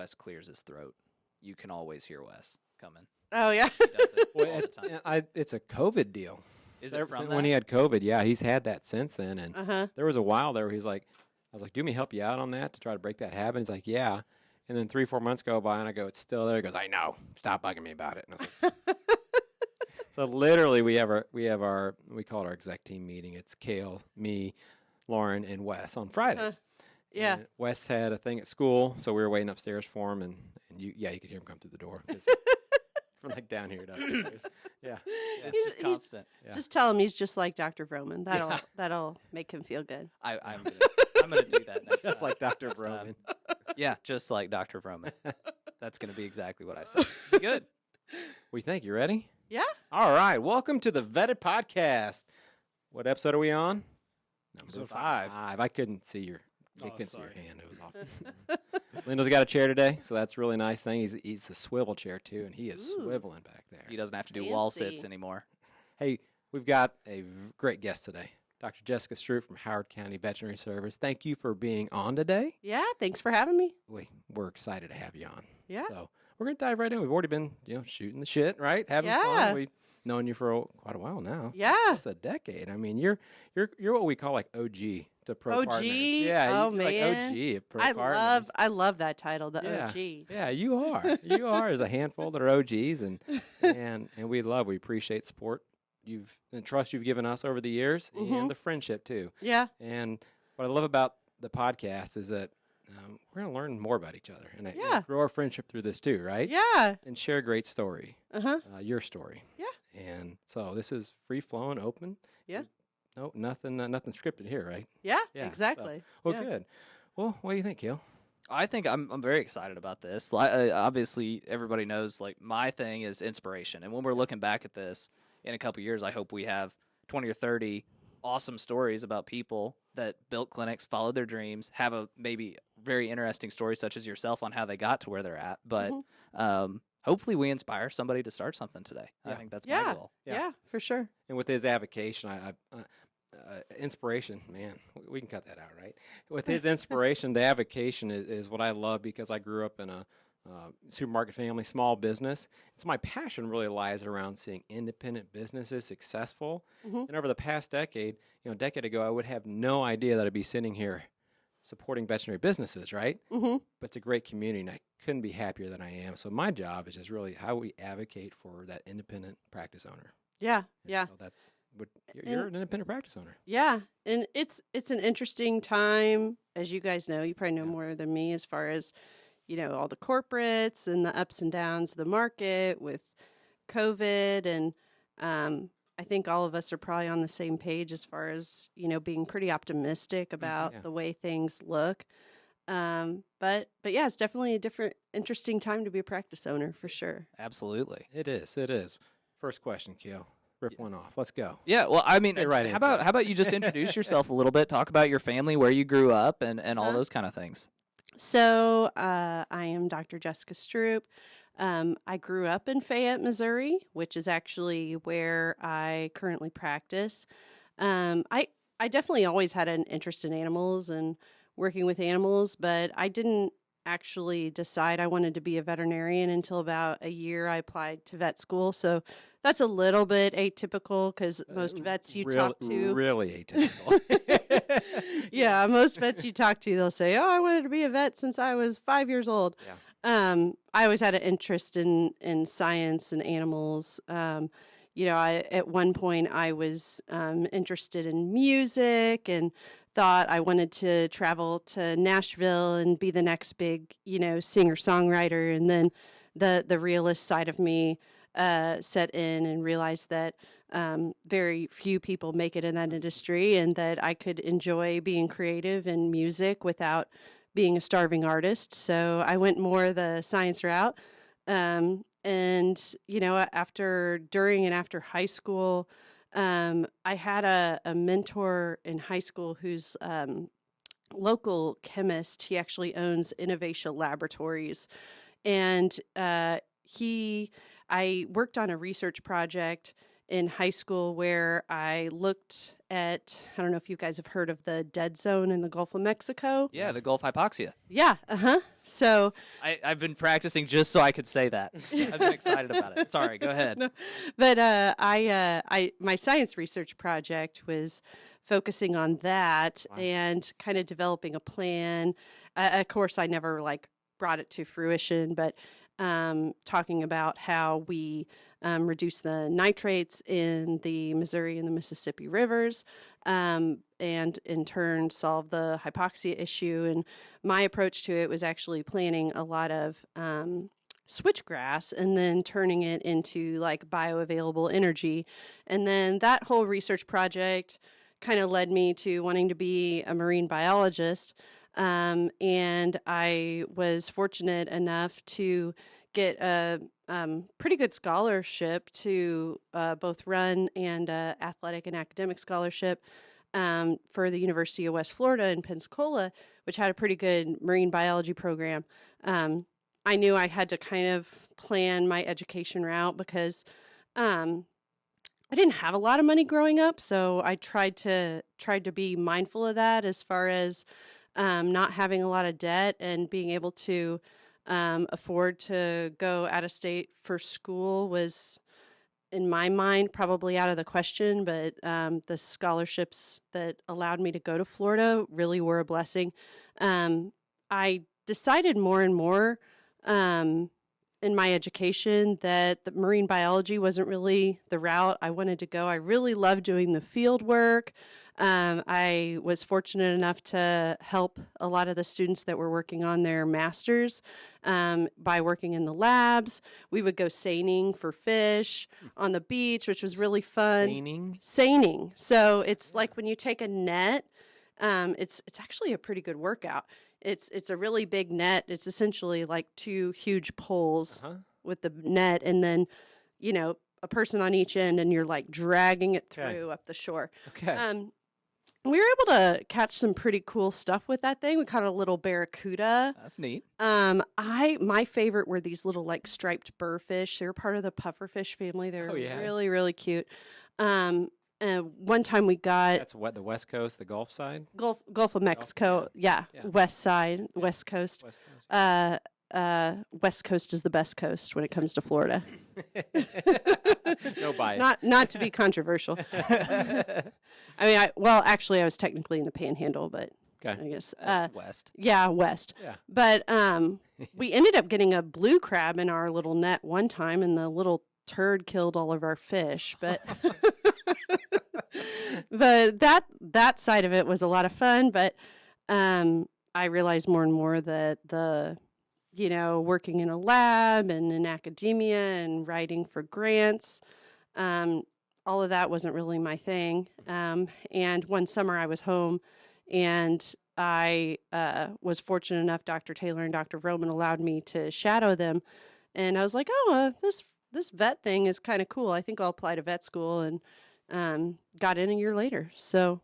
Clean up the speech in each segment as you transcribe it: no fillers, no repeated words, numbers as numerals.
Wes clears his throat, you can always hear Wes coming. Oh, yeah. He does it Well, all the time. it's a COVID deal. Is it from when that? he had COVID? Yeah, he's had that since then. And Uh-huh. there was a while there where he's like, I was like, do me help you out on that to try to break that habit? He's like, yeah. And then 3-4 months go by, and I go, it's still there. He goes, I know. Stop bugging me about it. And I was like, so literally, we call it our exec team meeting. It's Kale, me, Lauren, and Wes on Fridays. Yeah. And Wes had a thing at school, so we were waiting upstairs for him, and you could hear him come through the door. From like down here to upstairs. Yeah. It's just constant. Yeah. Just tell him he's just like Dr. Vroman. That'll make him feel good. I'm gonna do that next Just time. like Dr. Next Broman. time. Yeah, just like Dr. Vroman. That's gonna be exactly what I said. Be good. We think you ready? Yeah. All right. Welcome to the Vetted Podcast. What episode are we on? Episode 5. I couldn't see your. I Oh, couldn't see your sorry. hand. It was off. Lindo's got a chair today, so that's a really nice thing. He's a swivel chair too, and he is Ooh. swiveling back there. He doesn't have to do wall Fancy. sits anymore. Hey, we've got a great guest today, Dr. Jessica Stroop from Howard County Veterinary Service. Thank you for being on today. Yeah. Thanks for having me. We're excited to have you on. Yeah. So we're gonna dive right in. We've already been, shooting the shit, right? Having Yeah. fun. We've known you for quite a while now. Yeah. Almost a decade. I mean, you're what we call like OG to pro OG? partners. Yeah. Oh, you're like man. OG at pro partners. I love that title, the Yeah. OG. Yeah, you are. You are. There's a handful that are OGs, and we appreciate support and trust you've given us over the years, Mhm. and the friendship too. Yeah. And what I love about the podcast is that we're going to learn more about each other and Yeah. grow our friendship through this too, right? Yeah. And share a great story, Uh-huh. your story. Yeah. And so this is free flowing, open. Yeah. No, nothing scripted here, right? Yeah. Yeah, Exactly. Well, Yeah. good. Well, what do you think, Gil? I think I'm very excited about this. Obviously, everybody knows like my thing is inspiration, and when we're looking back at this in a couple years, I hope we have 20 or 30 awesome stories about people that built clinics, followed their dreams, have a maybe very interesting story such as yourself on how they got to where they're at. But hopefully, we inspire somebody to start something today. I Yeah. think that's my Yeah. goal. Yeah. Yeah, for sure. And with his avocation, inspiration, man, we can cut that out, right? With his inspiration, the avocation is what I love because I grew up in a supermarket family, small business. So my passion really lies around seeing independent businesses successful. Mhm. And over the past decade, a decade ago, I would have no idea that I'd be sitting here supporting veterinary businesses, right? Mm-hmm. But it's a great community, and I couldn't be happier than I am. So my job is just really how we advocate for that independent practice owner. Yeah. And Yeah. So that you're an independent practice owner. Yeah, and it's an interesting time, as you guys know. You probably know more than me as far as all the corporates and the ups and downs of the market with COVID, and I think all of us are probably on the same page as far as being pretty optimistic about yeah. the way things look. But yeah, it's definitely a different, interesting time to be a practice owner for sure. Absolutely. It is. It is. First question, Keel. Rip one off. Let's go. Yeah, well, I mean, Get right how into it. about you just introduce yourself a little bit, talk about your family, where you grew up, and all Uh-huh. those kind of things. So I am Dr. Jessica Stroop. I grew up in Fayette, Missouri, which is actually where I currently practice. I definitely always had an interest in animals and working with animals, but I didn't actually decide I wanted to be a veterinarian until about a year I applied to vet school. So that's a little bit atypical because most vets you talk to Really atypical. yeah, most vets you talk to, they'll say, "Oh, I wanted to be a vet since I was 5 years old." Yeah. I always had an interest in science and animals. At one point I was interested in music and thought I wanted to travel to Nashville and be the next big, singer-songwriter. And then the realist side of me set in and realized that very few people make it in that industry and that I could enjoy being creative in music without being a starving artist. So I went more the science route. During and after high school, I had a mentor in high school who's local chemist. He actually owns Innovation Laboratories. And I worked on a research project, in high school where I looked at, I don't know if you guys have heard of the dead zone in the Gulf of Mexico. Yeah, the Gulf hypoxia. Yeah, So, I've been practicing just so I could say that. I've been excited about it. Sorry, go ahead. no, but my science research project was focusing on that and kind of developing a plan. Of course, I never like brought it to fruition, but talking about how we reduce the nitrates in the Missouri and the Mississippi rivers, and in turn solve the hypoxia issue. And my approach to it was actually planting a lot of switchgrass and then turning it into like bioavailable energy. And then that whole research project kind of led me to wanting to be a marine biologist. And I was fortunate enough to get a pretty good scholarship to both run and athletic and academic scholarship for the University of West Florida in Pensacola, which had a pretty good marine biology program. I knew I had to kind of plan my education route because I didn't have a lot of money growing up, so I tried to be mindful of that as far as not having a lot of debt and being able to afford to go out of state for school was, in my mind, probably out of the question. But the scholarships that allowed me to go to Florida really were a blessing. I decided more and more in my education that the marine biology wasn't really the route I wanted to go. I really loved doing the field work. I was fortunate enough to help a lot of the students that were working on their masters by working in the labs. We would go seining for fish on the beach, which was really fun. Seining. So it's like when you take a net, it's actually a pretty good workout. It's a really big net. It's essentially like two huge poles with the net, and then, a person on each end, and you're like dragging it through up the shore. Okay. We were able to catch some pretty cool stuff with that thing. We caught a little barracuda. That's neat. My favorite were these little like striped burrfish. They were part of the pufferfish family. They were really, really cute. One time we got That's what, the West Coast, the Gulf side? Gulf of Mexico. Yeah. West side, West Coast. West Coast. West Coast is the best coast when it comes to Florida. No bias. Not to be controversial. I mean, actually, I was technically in the Panhandle, but Okay. I guess That's west. Yeah, west. Yeah. But we ended up getting a blue crab in our little net one time, and the little turd killed all of our fish. But but that side of it was a lot of fun. But I realized more and more that working in a lab and in academia and writing for grants, all of that wasn't really my thing. And one summer I was home, and I was fortunate enough, Dr. Taylor and Dr. Vroman allowed me to shadow them. And I was like, this vet thing is kind of cool. I think I'll apply to vet school, and got in a year later. So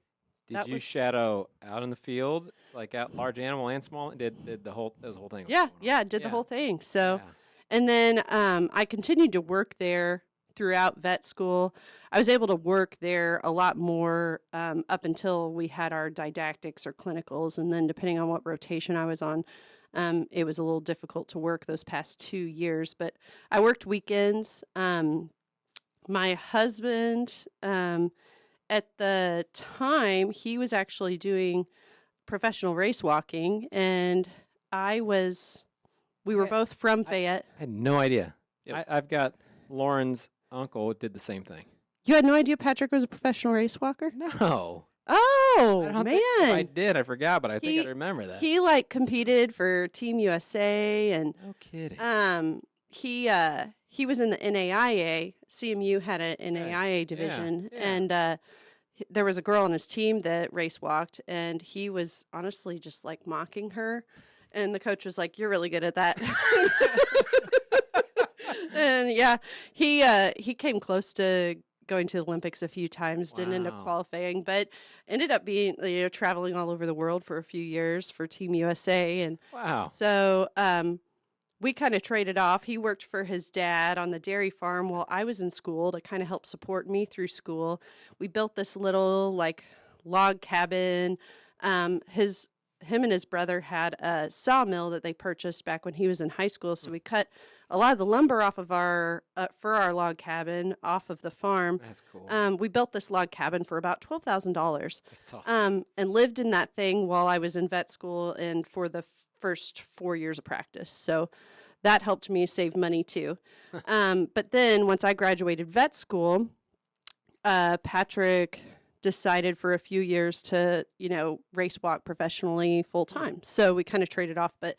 Did you shadow out in the field, like out large animal and small? Did the whole thing? Did the whole thing. So, and then I continued to work there throughout vet school. I was able to work there a lot more up until we had our didactics or clinicals, and then depending on what rotation I was on, it was a little difficult to work those past 2 years. But I worked weekends. My husband, at the time, he was actually doing professional race walking, and we were both from Fayette. I had no idea. Yep. I've got Lauren's uncle did the same thing. You had no idea Patrick was a professional race walker? No. Oh, I don't man. think if I did. I forgot, but I think I remember that. He competed for Team USA, and no kidding. he was in the NAIA. CMU had an NAIA division, and there was a girl on his team that race walked, and he was honestly just like mocking her, and the coach was like, "You're really good at that." And he came close to going to the Olympics a few times, didn't end up qualifying, but ended up being traveling all over the world for a few years for Team USA. And wow. so we kind of traded off. He worked for his dad on the dairy farm while I was in school to kind of help support me through school. We built this little like log cabin. Him and his brother had a sawmill that they purchased back when he was in high school. So we cut a lot of the lumber off of our for our log cabin off of the farm. That's cool. We built this log cabin for about $12,000. That's awesome. And lived in that thing while I was in vet school and for the first 4 years of practice. So that helped me save money too. But then once I graduated vet school, Patrick decided for a few years to, race walk professionally full time. So we kind of traded off, but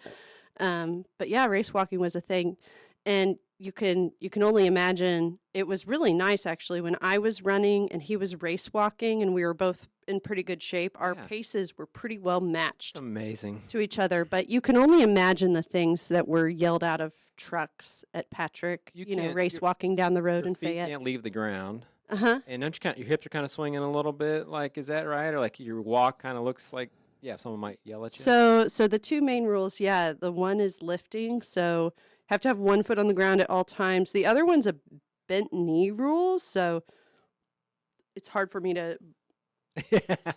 yeah, race walking was a thing. And you can only imagine, it was really nice actually when I was running and he was race walking and we were both in pretty good shape. Our paces were pretty well matched Amazing. to each other, but you can only imagine the things that were yelled out of trucks at Patrick, race walking down the road Your in feet Fayette. can't leave the ground. Uh-huh. And don't you your hips are kind of swinging a little bit? Like, is that right? Or like your walk kind of looks like, someone might yell at you. So the two main rules, the one is lifting. So have to have one foot on the ground at all times. The other one's a bent knee rule. So it's hard for me to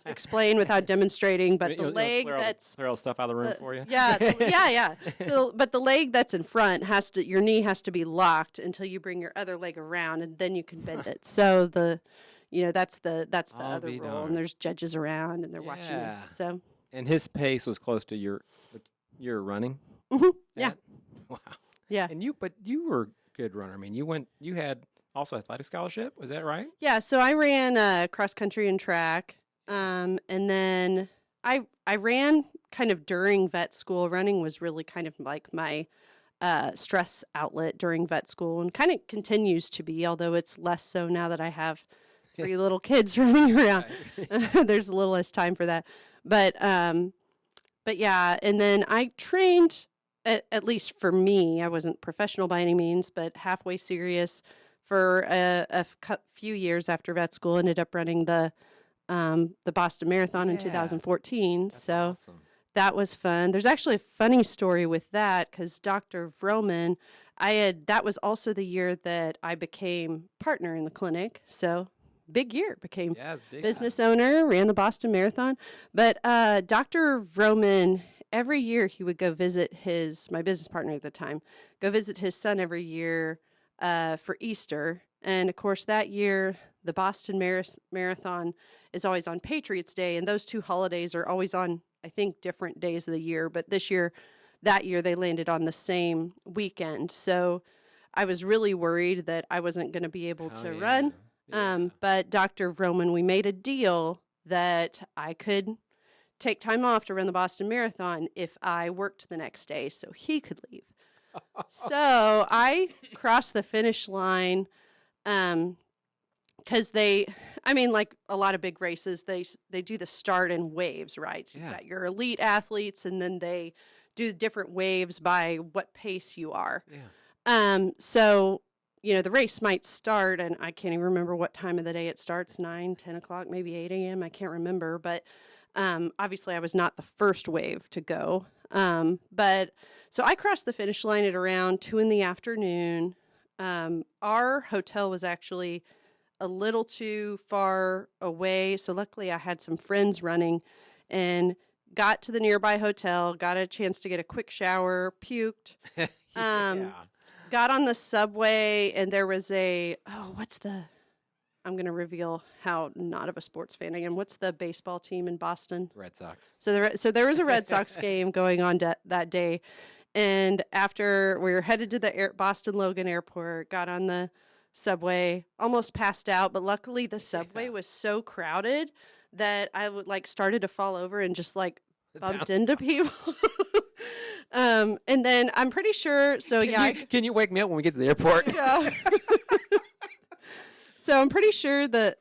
explain without demonstrating. But the leg that's clear all the stuff out of the room for you. Yeah. So, but the leg that's in front your knee has to be locked until you bring your other leg around, and then you can bend it. So that's the other rule. darned. And there's judges around, and they're watching you. Yeah. So. And his pace was close to your running. Mhm, yeah. Wow. Yeah. And you were a good runner. I mean, you had also athletic scholarship. Was that right? Yeah. So I ran cross country and track, and then I ran kind of during vet school. Running was really kind of like my stress outlet during vet school, and kind of continues to be, although it's less so now that I have 3 little kids running around. There's a little less time for that. But yeah, and then I trained, at least for me, I wasn't professional by any means, but halfway serious for a few years after vet school. Ended up running the Boston Marathon in 2014. That's so awesome. that was fun. There's actually a funny story with that because Dr. Vroman, that was also the year that I became partner in the clinic. So big year, became it's big business owner, ran the Boston Marathon. But Dr. Vroman, every year he would go visit my business partner at the time, go visit his son every year for Easter. And of course, that year, the Boston Marathon is always on Patriots Day. And those two holidays are always on, I think, different days of the year. But that year, they landed on the same weekend. So I was really worried that I wasn't going to be able to run. Yeah. But Dr. Vroman, we made a deal that I could take time off to run the Boston Marathon if I worked the next day so he could leave. So I crossed the finish line because like a lot of big races, they do the start in waves, right? So you've got your elite athletes, and then they do different waves by what pace you are. Yeah. So the race might start, and I can't even remember what time of the day it starts, 9, 10 o'clock, maybe 8 a.m. I can't remember. But obviously I was not the first wave to go. But so I crossed the finish line at around 2 in the afternoon. Our hotel was actually a little too far away. So luckily I had some friends running and got to the nearby hotel, got a chance to get a quick shower, puked. Got on the subway, and there was I'm going to reveal how not of a sports fan I am. What's the baseball team in Boston? Red Sox. So there was a Red Sox game going on that day. And after we were headed to the Boston Logan Airport, got on the subway, almost passed out. But luckily the subway was so crowded that I started to fall over and just bumped into people. And then I'm pretty sure. So Can you wake me up when we get to the airport? Yeah. So I'm pretty sure that.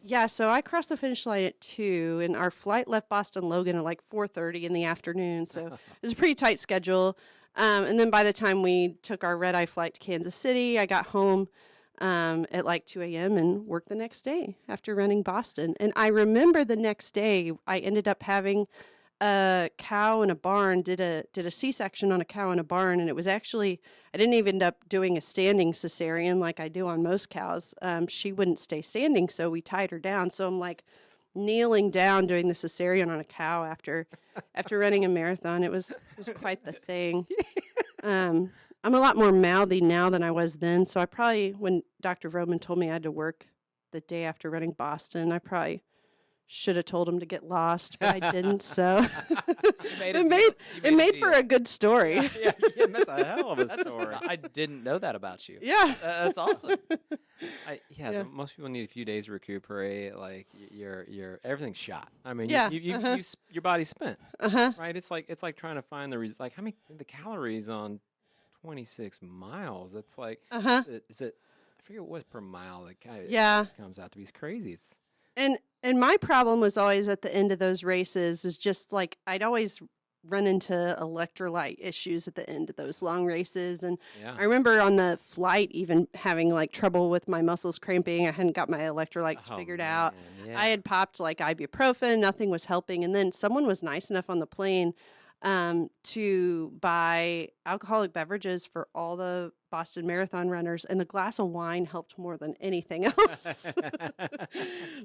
Yeah. So I crossed the finish line at 2, and our flight left Boston Logan at 4:30 in the afternoon. So it was a pretty tight schedule. And then by the time we took our red-eye flight to Kansas City, I got home at 2 a.m. and worked the next day after running Boston. And I remember the next day I ended up having a cow in a barn, did a C-section on a cow in a barn, and it was actually, I didn't even end up doing a standing cesarean like I do on most cows. She wouldn't stay standing, so we tied her down. So I'm like kneeling down doing the cesarean on a cow after running a marathon. It was quite the thing. I'm a lot more mouthy now than I was then, so I probably, when Dr. Vroman told me I had to work the day after running Boston, I probably should have told him to get lost, but I didn't. So it made for a good story. Yeah, that's a hell of a story. I didn't know that about you. Yeah, That's awesome. Yeah. Most people need a few days to recuperate. Like your everything's shot. I mean, Yeah, your body's spent. Uh-huh. Right? It's like trying to find like how many the calories on 26 miles. It's like Uh-huh. is it I forget what was per mile. That kind of Yeah. comes out to be. It's crazy. It's And my problem was always at the end of those races is just like I'd always run into electrolyte issues at the end of those long races. And yeah. I remember on the flight even having like trouble with my muscles cramping. I hadn't got my electrolytes Oh, figured out. man, yeah. I had popped like ibuprofen, nothing was helping. And then someone was nice enough on the plane to buy alcoholic beverages for all the Boston Marathon runners, and the glass of wine helped more than anything else.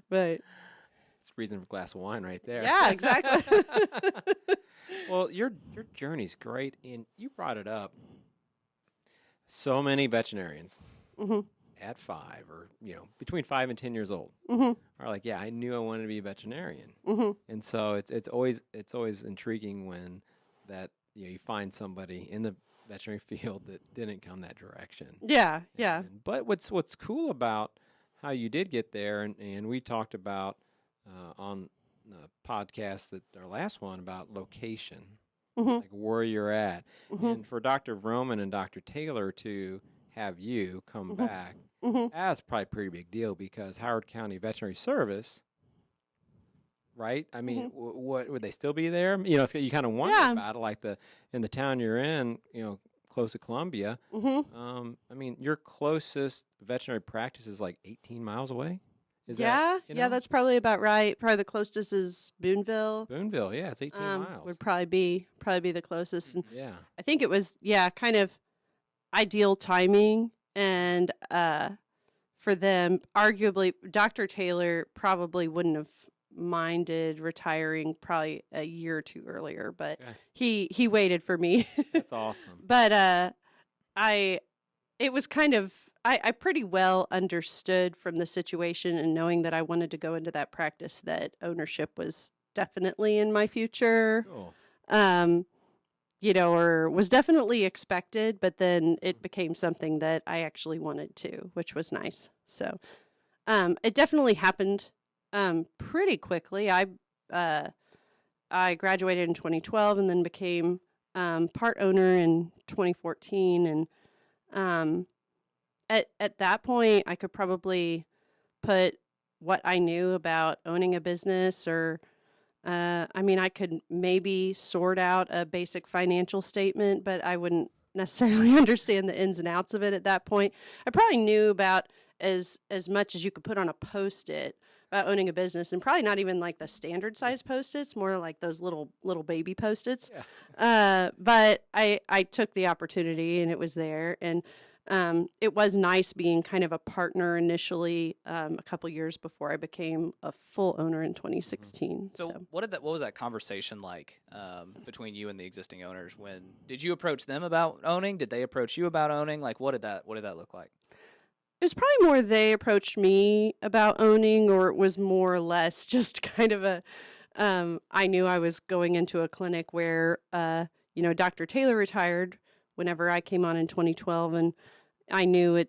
But It's reason for a glass of wine right there. yeah, exactly. Well, your journey's great, and you brought it up. So many veterinarians Mhm. at 5 or between 5 and 10 years old Mhm. are like, yeah, I knew I wanted to be a veterinarian. Mhm. And so it's always intriguing when that you find somebody in the veterinary field that didn't come that direction. Yeah, yeah. But what's cool about how you did get there, and we talked about on the podcast that our last one about location, Mhm. like where you're at, Mhm. and for Dr. Vroman and Dr. Taylor to have you come back, Mhm. that's probably a pretty big deal because Howard County Veterinary Service. Right, I mean, what would they still be there? You kind of wonder Yeah. about it, like in the town you're in, close to Columbia. Mhm. I mean, your closest veterinary practice is like 18 miles away. Is Yeah, that? yeah, that's probably about right. Probably the closest is Boonville. Boonville. Yeah, it's 18 miles. Would probably be the closest. And Yeah. I think it was kind of ideal timing, and for them, arguably, Dr. Taylor probably wouldn't have minded retiring probably a year or two earlier, but Okay. he waited for me. That's awesome. But it was kind of, I pretty well understood from the situation and knowing that I wanted to go into that practice that ownership was definitely in my future. Cool. Or was definitely expected, but then it became something that I actually wanted to, which was nice. So it definitely happened pretty quickly. I graduated in 2012 and then became part owner in 2014. And at that point, I could probably put what I knew about owning a business I could maybe sort out a basic financial statement, but I wouldn't necessarily understand the ins and outs of it at that point. I probably knew about as much as you could put on a Post-it about owning a business, and probably not even like the standard size Post-its, more like those little baby Post-its. Yeah. But I took the opportunity, and it was there, and it was nice being kind of a partner initially a couple years before I became a full owner in 2016. So what was that conversation like between you and the existing owners? When did you approach them about owning? Did they approach you about owning? Like what did that look like? It was probably more they approached me about owning, or it was more or less just kind of a I knew I was going into a clinic where Dr. Taylor retired whenever I came on in 2012, and I knew at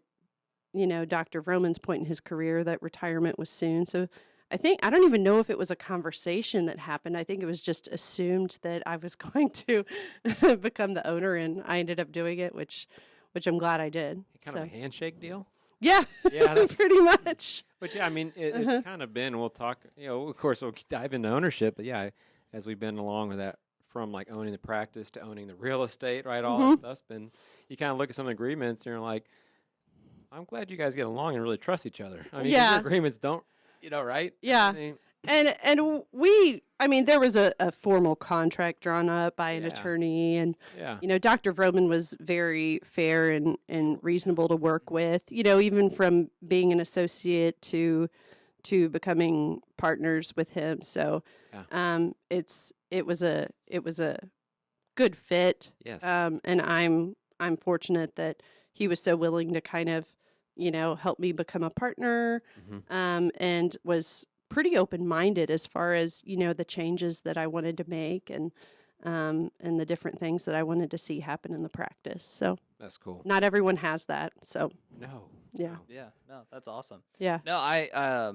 Dr. Vroman's point in his career that retirement was soon. So I don't even know if it was a conversation that happened. I think it was just assumed that I was going to become the owner, and I ended up doing it, which I'm glad I did. Kind of a handshake deal. Yeah, Yeah, pretty much. But yeah, I mean, it's kind of been. We'll talk. Of course, we'll dive into ownership. But yeah, as we've been along with that, from like owning the practice to owning the real estate, right? All that stuff's been. You kind of look at some agreements, and you're like, I'm glad you guys get along and really trust each other. I mean, your agreements don't, right? Yeah. I mean, And we, I mean, there was a formal contract drawn up by an Yeah. attorney, and Yeah. Dr. Vroman was very fair and reasonable to work with. Even from being an associate to becoming partners with him. So, Yeah. it was a good fit. Yes. And I'm fortunate that he was so willing to kind of, help me become a partner, and was pretty open-minded as far as, the changes that I wanted to make and the different things that I wanted to see happen in the practice. So That's cool. not everyone has that. So No. yeah. Yeah, no, that's awesome. Yeah. No, I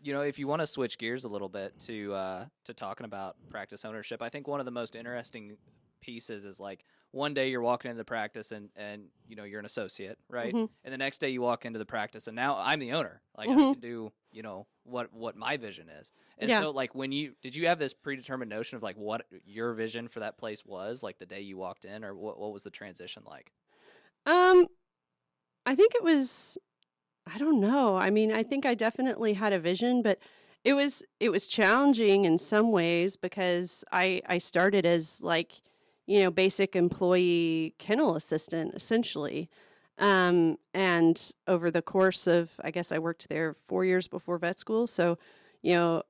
if you want to switch gears a little bit to talking about practice ownership, I think one of the most interesting pieces is like one day you're walking into the practice and you're an associate, right? Mhm. And the next day you walk into the practice and now I'm the owner. Like I Mhm. can do, what my vision is. And Yeah. so like did you have this predetermined notion of like what your vision for that place was like the day you walked in, or what was the transition like? I think it was, I don't know. I mean, I think I definitely had a vision, but it was challenging in some ways because I started as like, basic employee kennel assistant essentially. And over the course of, I guess I worked there 4 years before vet school. So,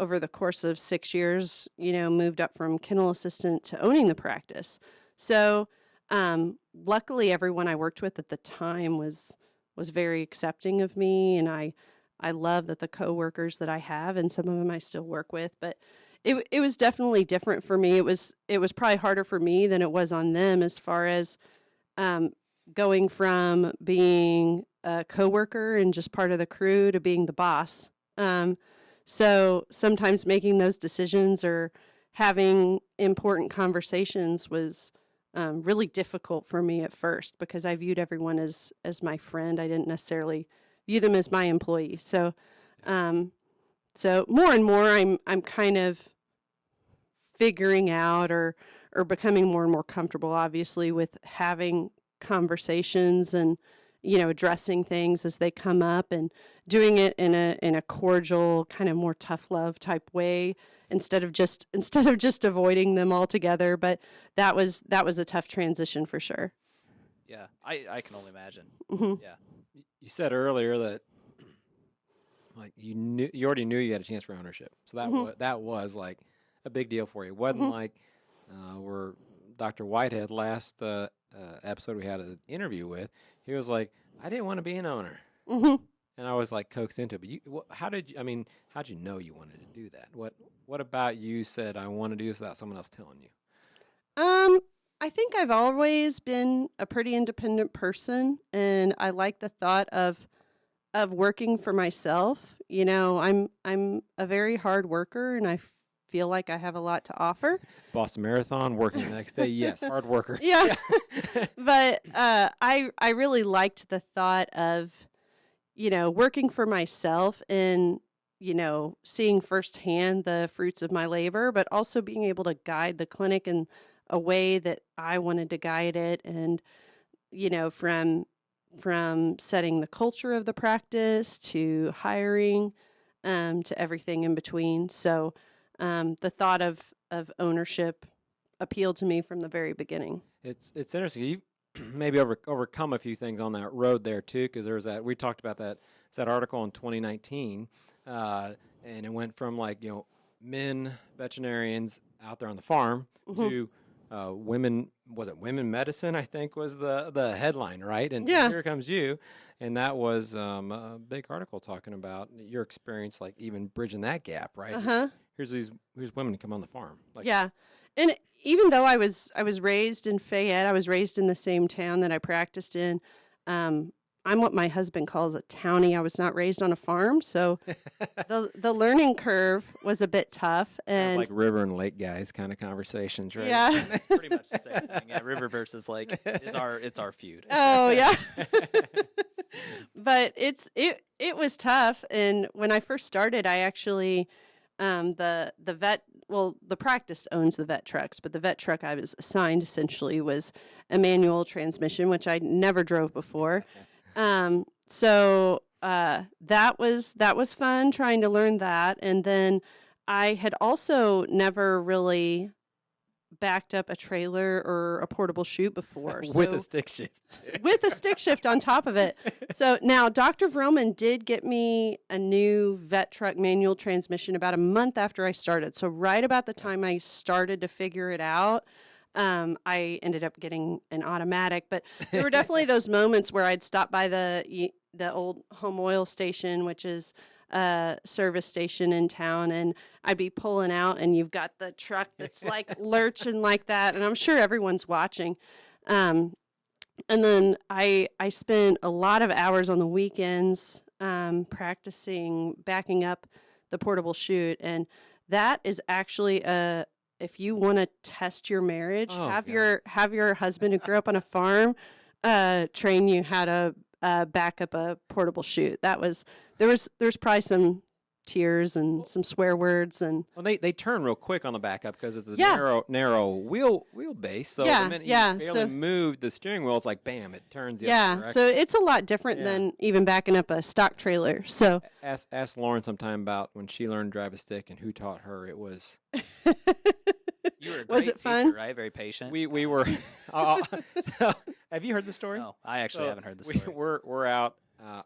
over the course of 6 years, moved up from kennel assistant to owning the practice. So, luckily everyone I worked with at the time was very accepting of me, and I love that the coworkers that I have, and some of them I still work with, but it was definitely different for me. It was probably harder for me than it was on them as far as going from being a coworker and just part of the crew to being the boss. So sometimes making those decisions or having important conversations was really difficult for me at first because I viewed everyone as my friend. I didn't necessarily view them as my employee. So, so more and more, I'm kind of figuring out or becoming more and more comfortable, obviously, with having conversations and addressing things as they come up and doing it in a cordial, kind of more tough love type way instead of just avoiding them altogether. But that was a tough transition for sure. Yeah, I can only imagine. Mhm. Yeah. You said earlier that like you already knew you had a chance for ownership, so that was like a big deal for you. It wasn't like where Dr. Whitehead last episode we had an interview with. He was like, I didn't want to be an owner, and I was like coaxed into it. But how'd you know you wanted to do that? What about you said I want to do this without someone else telling you? I think I've always been a pretty independent person, and I like the thought of working for myself. I'm a very hard worker, and I feel like I have a lot to offer. Boston Marathon, working the next day. Yes, hard worker. Yeah. But I really liked the thought of, working for myself and, seeing firsthand the fruits of my labor, but also being able to guide the clinic in a way that I wanted to guide it. And, from setting the culture of the practice to hiring, to everything in between. So the thought of ownership appealed to me from the very beginning. It's interesting. You maybe overcome a few things on that road there too, because there was we talked about that article in 2019, and it went from like men veterinarians out there on the farm to women. Was it women medicine? I think was the headline, right? And Yeah. here comes you, and that was a big article talking about your experience, like even bridging that gap, right? Uh-huh. Here's women who come on the farm. Like, Yeah. And even though I was raised in Fayette, I was raised in the same town that I practiced in. I'm what my husband calls a townie. I was not raised on a farm, so the learning curve was a bit tough. It's And like river and lake guys kind of conversations, right? yeah. It's pretty much the same thing. Yeah, river versus lake it's our feud. Oh yeah. But it was tough, and when I first started, I actually the vet, well, the practice owns the vet trucks, but the vet truck I was assigned essentially was a manual transmission, which I never drove before. So that was fun trying to learn that, and then I had also never really backed up a trailer or a portable chute before. With so- a stick shift. with a stick shift on top of it. So now Dr. Vroman did get me a new vet truck manual transmission about a month after I started. So right about the time I started to figure it out, I ended up getting an automatic. But there were definitely those moments where I'd stop by the old home oil station, which is a service station in town, and I'd be pulling out, and you've got the truck that's like lurching like that, and I'm sure everyone's watching. And then I spent a lot of hours on the weekends practicing backing up the portable chute, and that is actually if you want to test your marriage, Oh, have yeah. your husband who grew up on a farm train you how to back up a portable chute. There's probably some tears and some swear words and Well, they turn real quick on the backup because it's a Yeah. narrow wheelbase. So Yeah, the minute yeah, you barely so- move the steering wheel, it's like bam, it turns the other yeah. direction. So it's a lot different Yeah. than even backing up a stock trailer. So Ask Lauren sometime about when she learned to drive a stick and who taught her. It was You were a Was great it fun? teacher, right? Very patient. we were. So, have you heard the story? No, I actually So haven't heard the story. We're out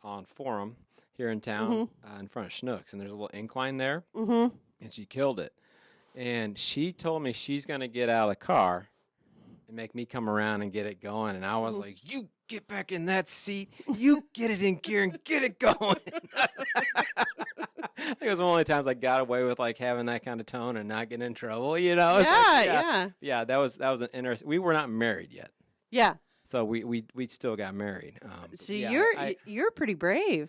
on Forum here in town in front of Schnucks, and there's a little incline there, mhm. and she killed it. And she told me she's going to get out of the car and make me come around and get it going. And I was like, you get back in that seat, you get it in gear and get it going. I think it was one of the times I got away with like having that kind of tone and not getting in trouble, you know? It's like, yeah, that was an interesting. We were not married yet. Yeah. So we still got married. So yeah, you're pretty brave.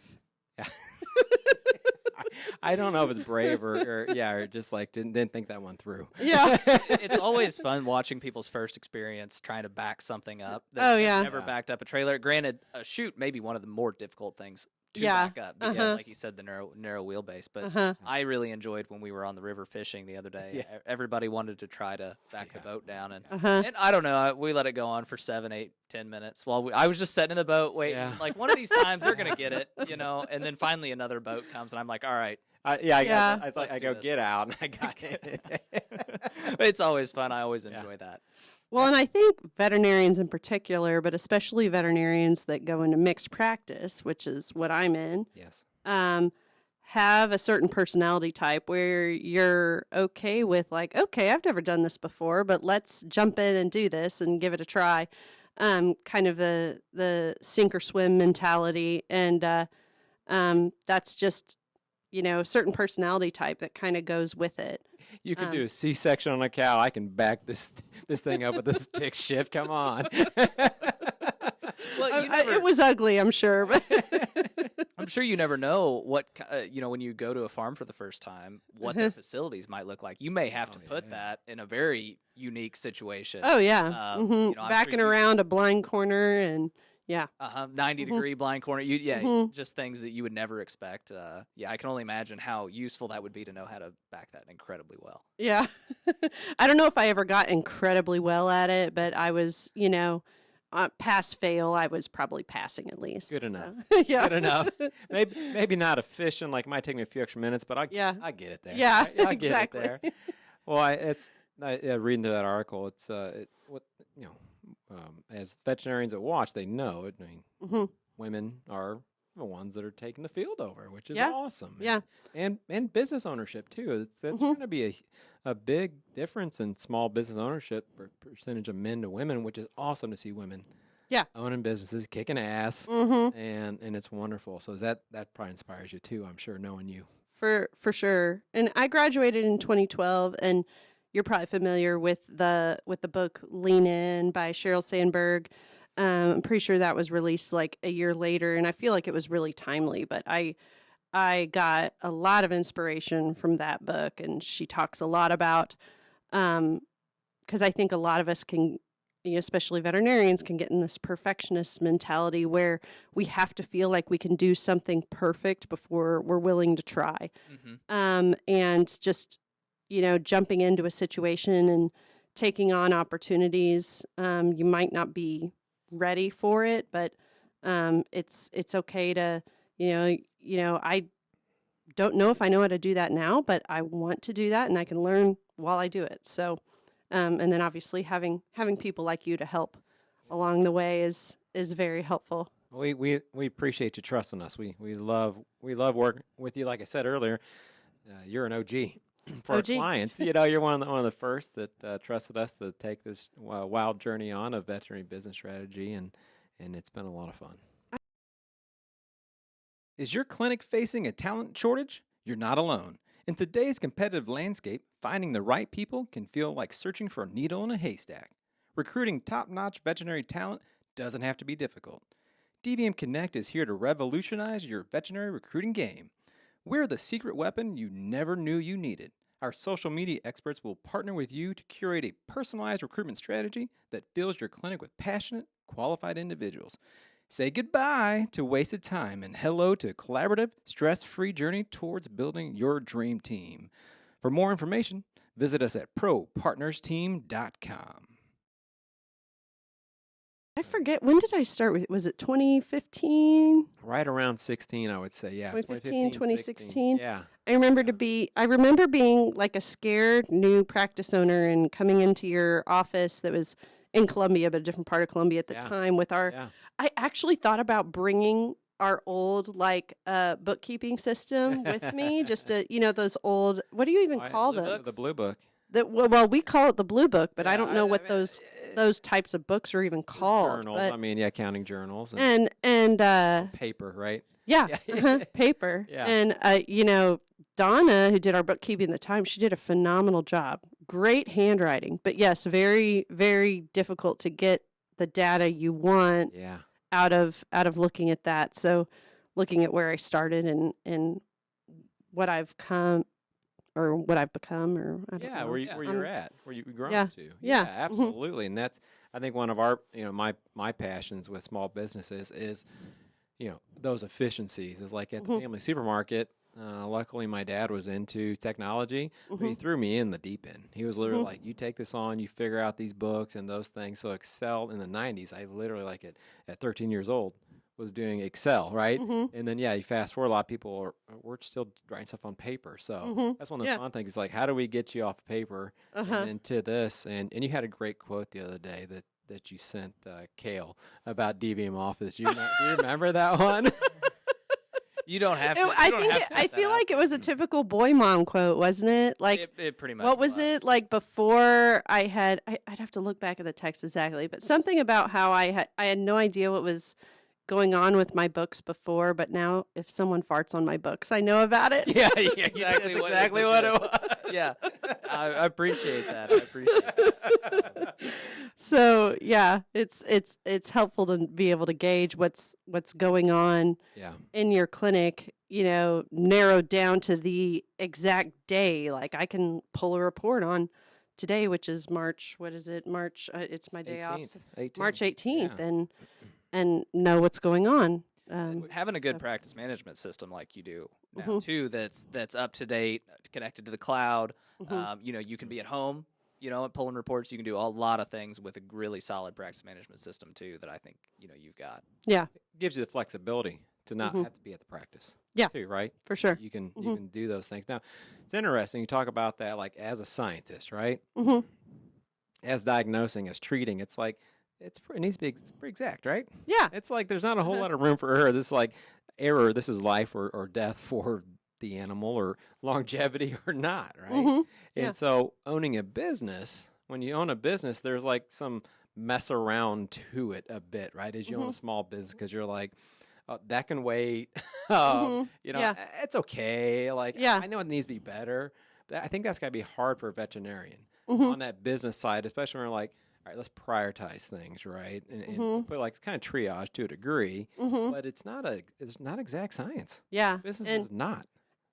I don't know if it's brave or just like didn't think that one through. Yeah. It's always fun watching people's first experience trying to back something up. Oh, yeah. Never Yeah. backed up a trailer. Granted, a chute may be one of the more difficult things to Yeah. back up because, Uh-huh. like you said, the narrow wheelbase. But Uh-huh. I really enjoyed when we were on the river fishing the other day. Yeah. Everybody wanted to try to back the boat down, and Uh-huh. and I don't know. We let it go on for 7, 8, 10 minutes while I was just sitting in the boat waiting. Yeah. Like one of these times they're gonna get it, you know. And then finally another boat comes, and I'm like, all right. Yeah. I do go this. get out, and I got it. It's always fun. I always Yeah. enjoy that. Well, and I think veterinarians in particular, but especially veterinarians that go into mixed practice, which is what I'm in, Yes. have a certain personality type where you're okay with like, okay, I've never done this before, but let's jump in and do this and give it a try. Kind of the sink or swim mentality, and that's just a certain personality type that kind of goes with it. You can do a C-section on a cow. I can back this thing up with a stick shift. Come on. Well, you never, It was ugly, I'm sure, but I'm sure you never know what when you go to a farm for the first time, what Uh-huh. their facilities might look like. You may have to put yeah. that in a very unique situation. oh yeah, I'm sure backing you- around a blind corner and yeah. 90-degree blind corner. Mhm. Just things that you would never expect. I can only imagine how useful that would be to know how to back that incredibly well. Yeah. I don't know if I ever got incredibly well at it, but I was, pass fail, I was probably passing at least. Good enough. So, yeah. Good enough. Maybe not efficient. Like it might take me a few extra minutes, but I get it there. Yeah, I get exactly. it there. Well, reading through that article, it's as veterinarians that watch, they know it. I mean, Mhm. women are the ones that are taking the field over, which is Yeah. awesome. Yeah. and business ownership too. That's Mhm. going to be a big difference in small business ownership percentage of men to women, which is awesome to see women. Yeah. Owning businesses, kicking ass, Mhm. and it's wonderful. So that probably inspires you too. I'm sure, knowing you. For sure. And I graduated in 2012, and you're probably familiar with the book Lean In by Sheryl Sandberg. I'm pretty sure that was released like a year later, and I feel like it was really timely. But I got a lot of inspiration from that book, and she talks a lot about because I think a lot of us can, especially veterinarians, can get in this perfectionist mentality where we have to feel like we can do something perfect before we're willing to try. Mm-hmm. And just, jumping into a situation and taking on opportunities. You might not be ready for it, but it's okay to, I don't know if I know how to do that now, but I want to do that, and I can learn while I do it. So, and then obviously having people like you to help along the way is very helpful. We appreciate you trusting us. We love working with you. Like I said earlier, you're an OG for our OG. clients. You know, you're one of the first that trusted us to take this wild journey on of veterinary business strategy, and it's been a lot of fun. Is your clinic facing a talent shortage? You're not alone. In today's competitive landscape, finding the right people can feel like searching for a needle in a haystack. Recruiting top-notch veterinary talent doesn't have to be difficult. DVM Connect is here to revolutionize your veterinary recruiting game. We're the secret weapon you never knew you needed. Our social media experts will partner with you to curate a personalized recruitment strategy that fills your clinic with passionate, qualified individuals. Say goodbye to wasted time and hello to a collaborative, stress-free journey towards building your dream team. For more information, visit us at propartnersteam.com. I forget, when did I start with, was it 2015? Right around 16, I would say. Yeah, 2015, 2016. Yeah. I remember being like a scared new practice owner and coming into your office that was in Columbia, but a different part of Columbia at the time with our, I actually thought about bringing our old bookkeeping system with me, just to, those old, what do you even call them? The Blue Book. Well, we call it the Blue Book, but I don't know what those types of books are even called. Journals. But, accounting journals. And paper, right? Yeah, paper. Yeah. And, Donna, who did our bookkeeping at the time, she did a phenomenal job. Great handwriting. But yes, very, very difficult to get the data you want out of looking at that. So looking at where I started and what I've come or what I've become, or I don't know. Where you're at, where you've grown to. Yeah, absolutely. And that's, I think, one of our, my passions with small businesses is, those efficiencies. Is like at the family supermarket. Luckily, my dad was into technology, but he threw me in the deep end. He was literally like, you take this on, you figure out these books and those things. So Excel in the 90s, I literally, at 13 years old, was doing Excel, right? And then, you fast forward, a lot of people we're still writing stuff on paper. So that's one of the fun things. Is like, how do we get you off paper and into this? And you had a great quote the other day that you sent Kale about DVM Office. Do you remember that one? You don't have to. I feel like it was a typical boy mom quote, wasn't it? Like it pretty much. What was it like before? I'd have to look back at the text exactly, but something about how I had no idea what was going on with my books before, but now if someone farts on my books, I know about it. Yeah, exactly what it was. Yeah, I appreciate that. So yeah, it's helpful to be able to gauge what's going on in your clinic, narrowed down to the exact day. Like I can pull a report on today, which is March. What is it? March. It's my day 18th. off. March 18th, and know what's going on. Having a good practice management system like you do now too, that's up to date, connected to the cloud. You can be at home, and pulling reports. You can do a lot of things with a really solid practice management system too. That I think you've got. Yeah, it gives you the flexibility to not have to be at the practice. Yeah, too, right? For sure. You can do those things. Now, it's interesting. You talk about that like as a scientist, right? As diagnosing, as treating. It's like. It needs to be pretty exact, right? Yeah. It's like there's not a whole lot of room for error. This is like error. This is life or death for the animal, or longevity or not, right? And so owning a business, when you own a business, there's like some mess around to it a bit, right? As you own a small business, because you're like, oh, that can wait. It's okay. Like, I know it needs to be better. But I think that's got to be hard for a veterinarian on that business side, especially when we're like, all right, let's prioritize things, right? And put it's kind of triage to a degree, but it's not exact science. Yeah, business is not.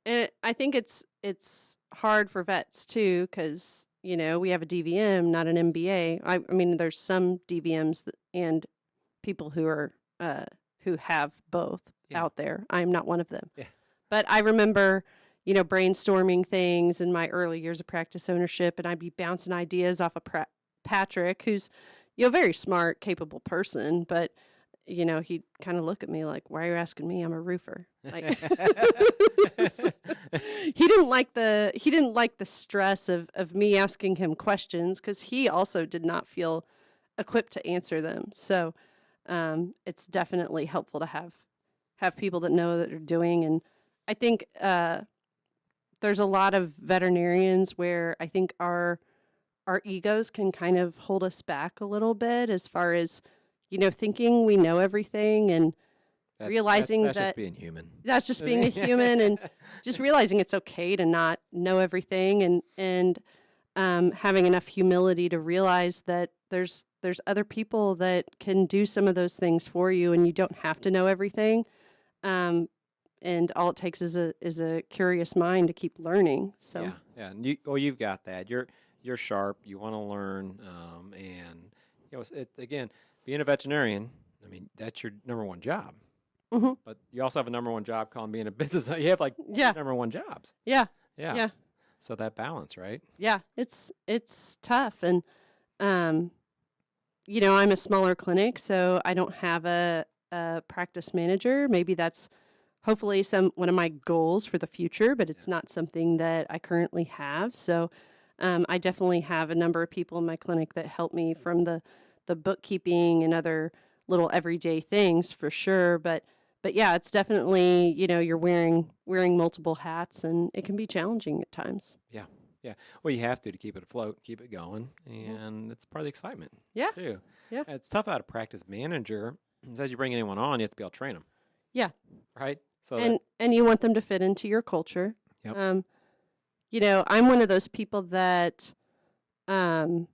And I think it's hard for vets too, because we have a DVM, not an MBA. I mean, there's some DVMs and people who are who have both out there. I'm not one of them. Yeah. But I remember, brainstorming things in my early years of practice ownership, and I'd be bouncing ideas off of Patrick, who's a very smart, capable person, but he'd kind of look at me like, "Why are you asking me? I'm a roofer." Like, he didn't like the stress of me asking him questions, because he also did not feel equipped to answer them. So it's definitely helpful to have people that know that they're doing. And I think there's a lot of veterinarians where I think our egos can kind of hold us back a little bit, as far as, thinking we know everything, and realizing that's that just being human. that's just being a human, and just realizing it's okay to not know everything, and having enough humility to realize that there's other people that can do some of those things for you, and you don't have to know everything. And all it takes is a curious mind to keep learning. So yeah, and you've got that. You're sharp. You want to learn, and again, being a veterinarian, I mean, that's your number one job. Mm-hmm. But you also have a number one job called being a business. You have number one jobs. Yeah. So that balance, right? Yeah, it's tough, and I'm a smaller clinic, so I don't have a practice manager. Maybe that's hopefully one of my goals for the future, but it's not something that I currently have. So I definitely have a number of people in my clinic that help me from the bookkeeping and other little everyday things, for sure. But yeah, it's definitely, you're wearing multiple hats, and it can be challenging at times. Yeah. Well, you have to keep it afloat, keep it going, and it's part of the excitement. Yeah. Too. Yeah. It's tough out of practice manager. As you bring anyone on, you have to be able to train them. Yeah. Right. So and you want them to fit into your culture. Yep. I'm one of those people that, I'm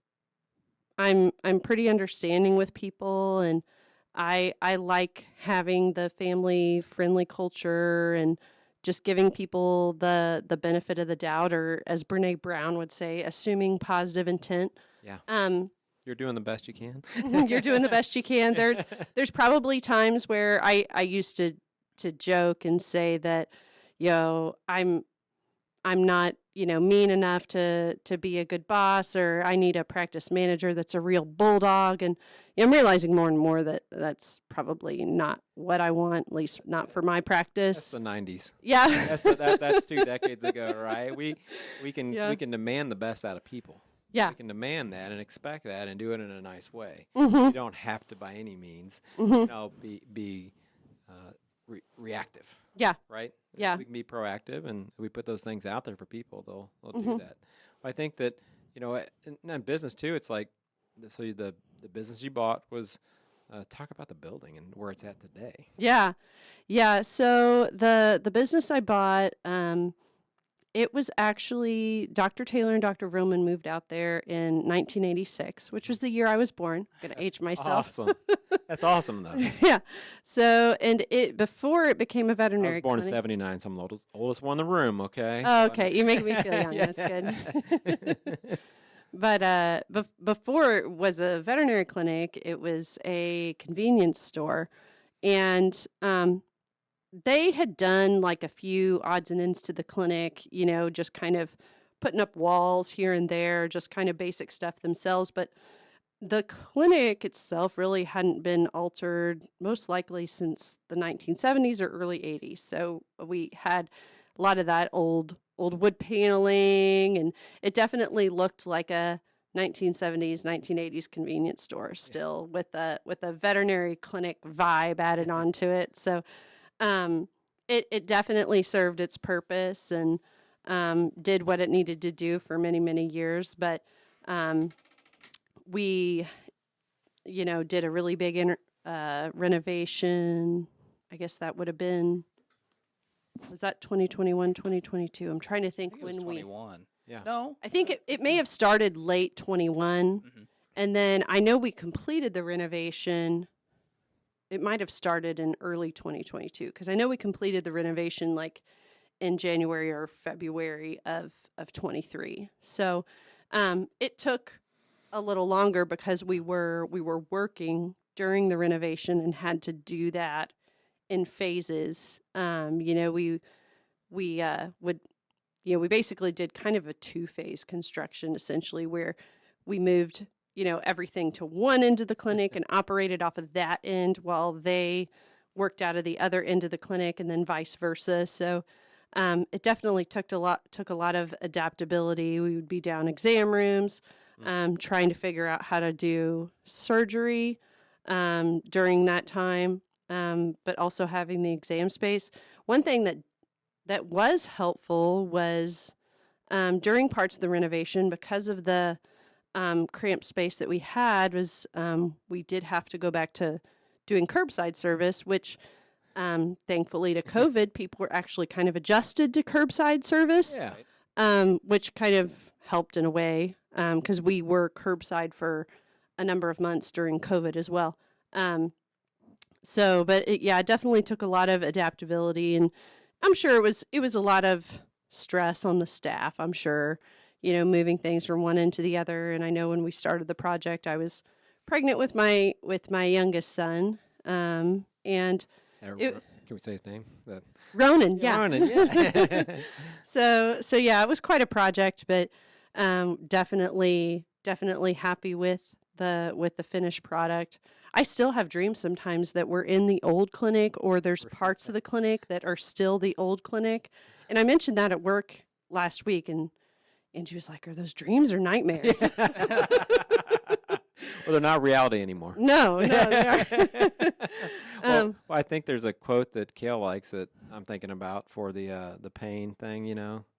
pretty understanding with people, and I like having the family friendly culture, and just giving people the benefit of the doubt, or as Brene Brown would say, assuming positive intent. Yeah. You're doing the best you can. You're doing the best you can. There's probably times where I used to joke and say that, I'm not, mean enough to be a good boss, or I need a practice manager that's a real bulldog. And I'm realizing more and more that that's probably not what I want, at least not for my practice. That's the 90s. Yeah. That's 2 decades ago, right? We can demand the best out of people. Yeah. We can demand that and expect that and do it in a nice way. Mm-hmm. You don't have to, by any means, be reactive. Yeah. Right? Yeah. We can be proactive, and we put those things out there for people. They'll do that. I think that, in business too, it's like, so the business you bought was, talk about the building and where it's at today. Yeah. Yeah. So the business I bought, it was actually Dr. Taylor and Dr. Roman moved out there in 1986, which was the year I was born. I'm going to age myself. Awesome. That's awesome, though. Yeah. So, and before it became a veterinary I was born clinic. in 79, so I'm the oldest one in the room, okay? Oh, okay. You make me feel young. That's good. But before it was a veterinary clinic, it was a convenience store. And they had done like a few odds and ends to the clinic, just kind of putting up walls here and there, just kind of basic stuff themselves. But the clinic itself really hadn't been altered, most likely since the 1970s or early 80s. So we had a lot of that old wood paneling, and it definitely looked like a 1970s, 1980s convenience store still, with a veterinary clinic vibe added onto it. So it definitely served its purpose, and did what it needed to do for many, many years. But we, did a really big renovation. I guess that would have been, was that 2021, 2022? I'm trying to think when 21. Yeah. No. I think it may have started late 21. Mm-hmm. And then I know we completed the renovation. It might have started in early 2022, because I know we completed the renovation like in January or February of 23. So it took a little longer because we were working during the renovation and had to do that in phases. We basically did kind of a 2-phase construction, essentially, where we moved everything to one end of the clinic and operated off of that end while they worked out of the other end of the clinic, and then vice versa. So it definitely took a lot of adaptability. We would be down exam rooms, trying to figure out how to do surgery during that time, but also having the exam space. One thing that was helpful was during parts of the renovation, because of the cramped space that we had, was we did have to go back to doing curbside service, which thankfully to COVID, people were actually kind of adjusted to curbside service, which kind of helped in a way because we were curbside for a number of months during COVID as well. But it definitely took a lot of adaptability, and I'm sure it was a lot of stress on the staff. I'm sure, moving things from one end to the other. And I know when we started the project, I was pregnant with my youngest son, and can we say his name? Ronan. Yeah, Ronan. Yeah. So it was quite a project, but definitely happy with the finished product. I still have dreams sometimes that we're in the old clinic, or there's parts of the clinic that are still the old clinic. And I mentioned that at work last week, and she was like, "Are those dreams or nightmares?" Well, they're not reality anymore. No, they are. Well, I think there's a quote that Kale likes that I'm thinking about for the pain thing.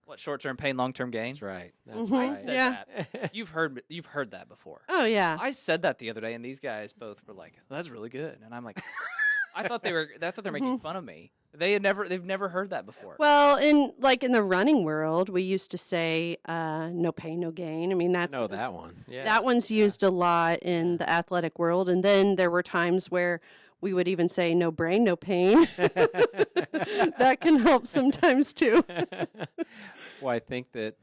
What, short-term pain, long-term gain? That's right. That's Mhm. I right. said Yeah. that. You've heard that before. Oh yeah. I said that the other day, and these guys both were like, "That's really good," and I'm like, I thought they were making fun of me. They've never heard that before. Well, in the running world, we used to say, "No pain, no gain." I mean, I that's know that one. Yeah. that one's used a lot in the athletic world. And then there were times where we would even say, "No brain, no pain." That can help sometimes too. Well, I think that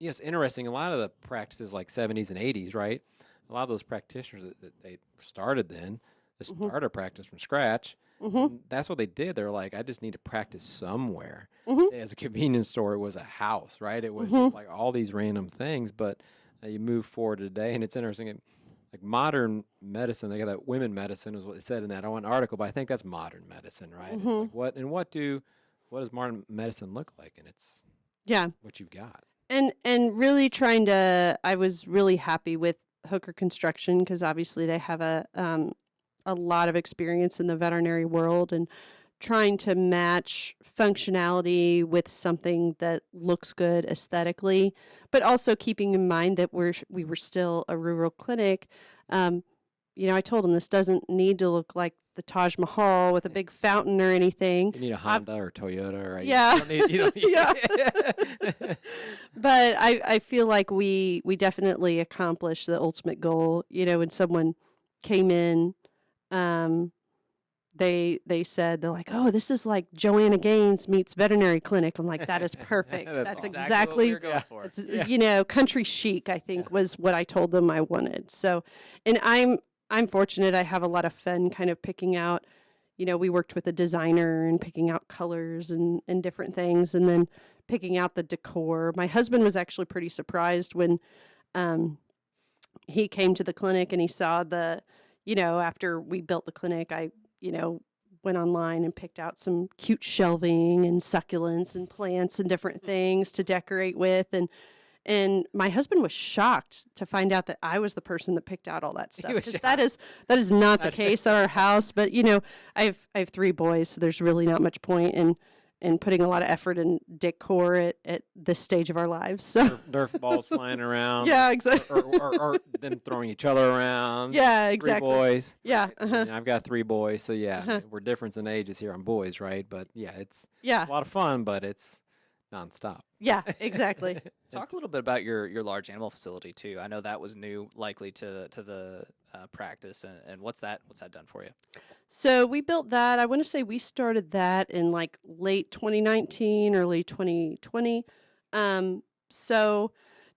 it's interesting. A lot of the practices like 70s and 80s, right? A lot of those practitioners that they started then, they started practice from scratch. And that's what they did. They were like, I just need to practice somewhere. As a convenience store, it was a house, right? It was just like all these random things. But you move forward today, and it's interesting. Like modern medicine, they got that women medicine is what they said in that one article. But I think that's modern medicine, right? It's like what does modern medicine look like? And it's what you've got. And really I was really happy with Hooker Construction, because obviously they have a lot of experience in the veterinary world, and trying to match functionality with something that looks good aesthetically, but also keeping in mind that we were still a rural clinic. I told them this doesn't need to look like the Taj Mahal with a big fountain or anything. You need a Honda or Toyota, right? Yeah. You don't need Yeah. But I feel like we definitely accomplished the ultimate goal. When someone came in, they said, they're like, "Oh, this is like Joanna Gaines meets veterinary clinic." I'm like, "That is perfect. That's That's Exactly what we exactly were going for. it's, country chic," I think was what I told them I wanted. So, and I'm fortunate. I have a lot of fun kind of picking out. We worked with a designer and picking out colors and different things, and then picking out the decor. My husband was actually pretty surprised when he came to the clinic and he saw after we built the clinic, I went online and picked out some cute shelving and succulents and plants and different things to decorate with. And my husband was shocked to find out that I was the person that picked out all that stuff. was 'Cause that is not the case at our house. But I have 3 boys, so there's really not much point in putting a lot of effort in decor at this stage of our lives. So Nerf balls flying around. yeah, exactly. Or them throwing each other around. Yeah, 3 exactly. boys. Yeah, And I've got 3 boys, so we're different in ages here on boys, right? But it's yeah, a lot of fun, but it's nonstop. yeah, exactly. Talk a little bit about your large animal facility too. I know that was new, likely to the practice, and what's that done for you? So we built that. I want to say we started that in like late 2019, early 2020. So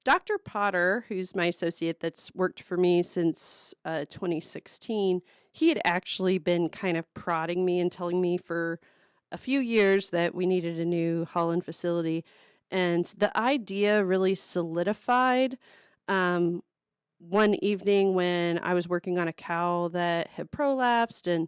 Dr. Potter, who's my associate that's worked for me since 2016, he had actually been kind of prodding me and telling me for a few years that we needed a new Holland facility. And the idea really solidified one evening when I was working on a cow that had prolapsed, and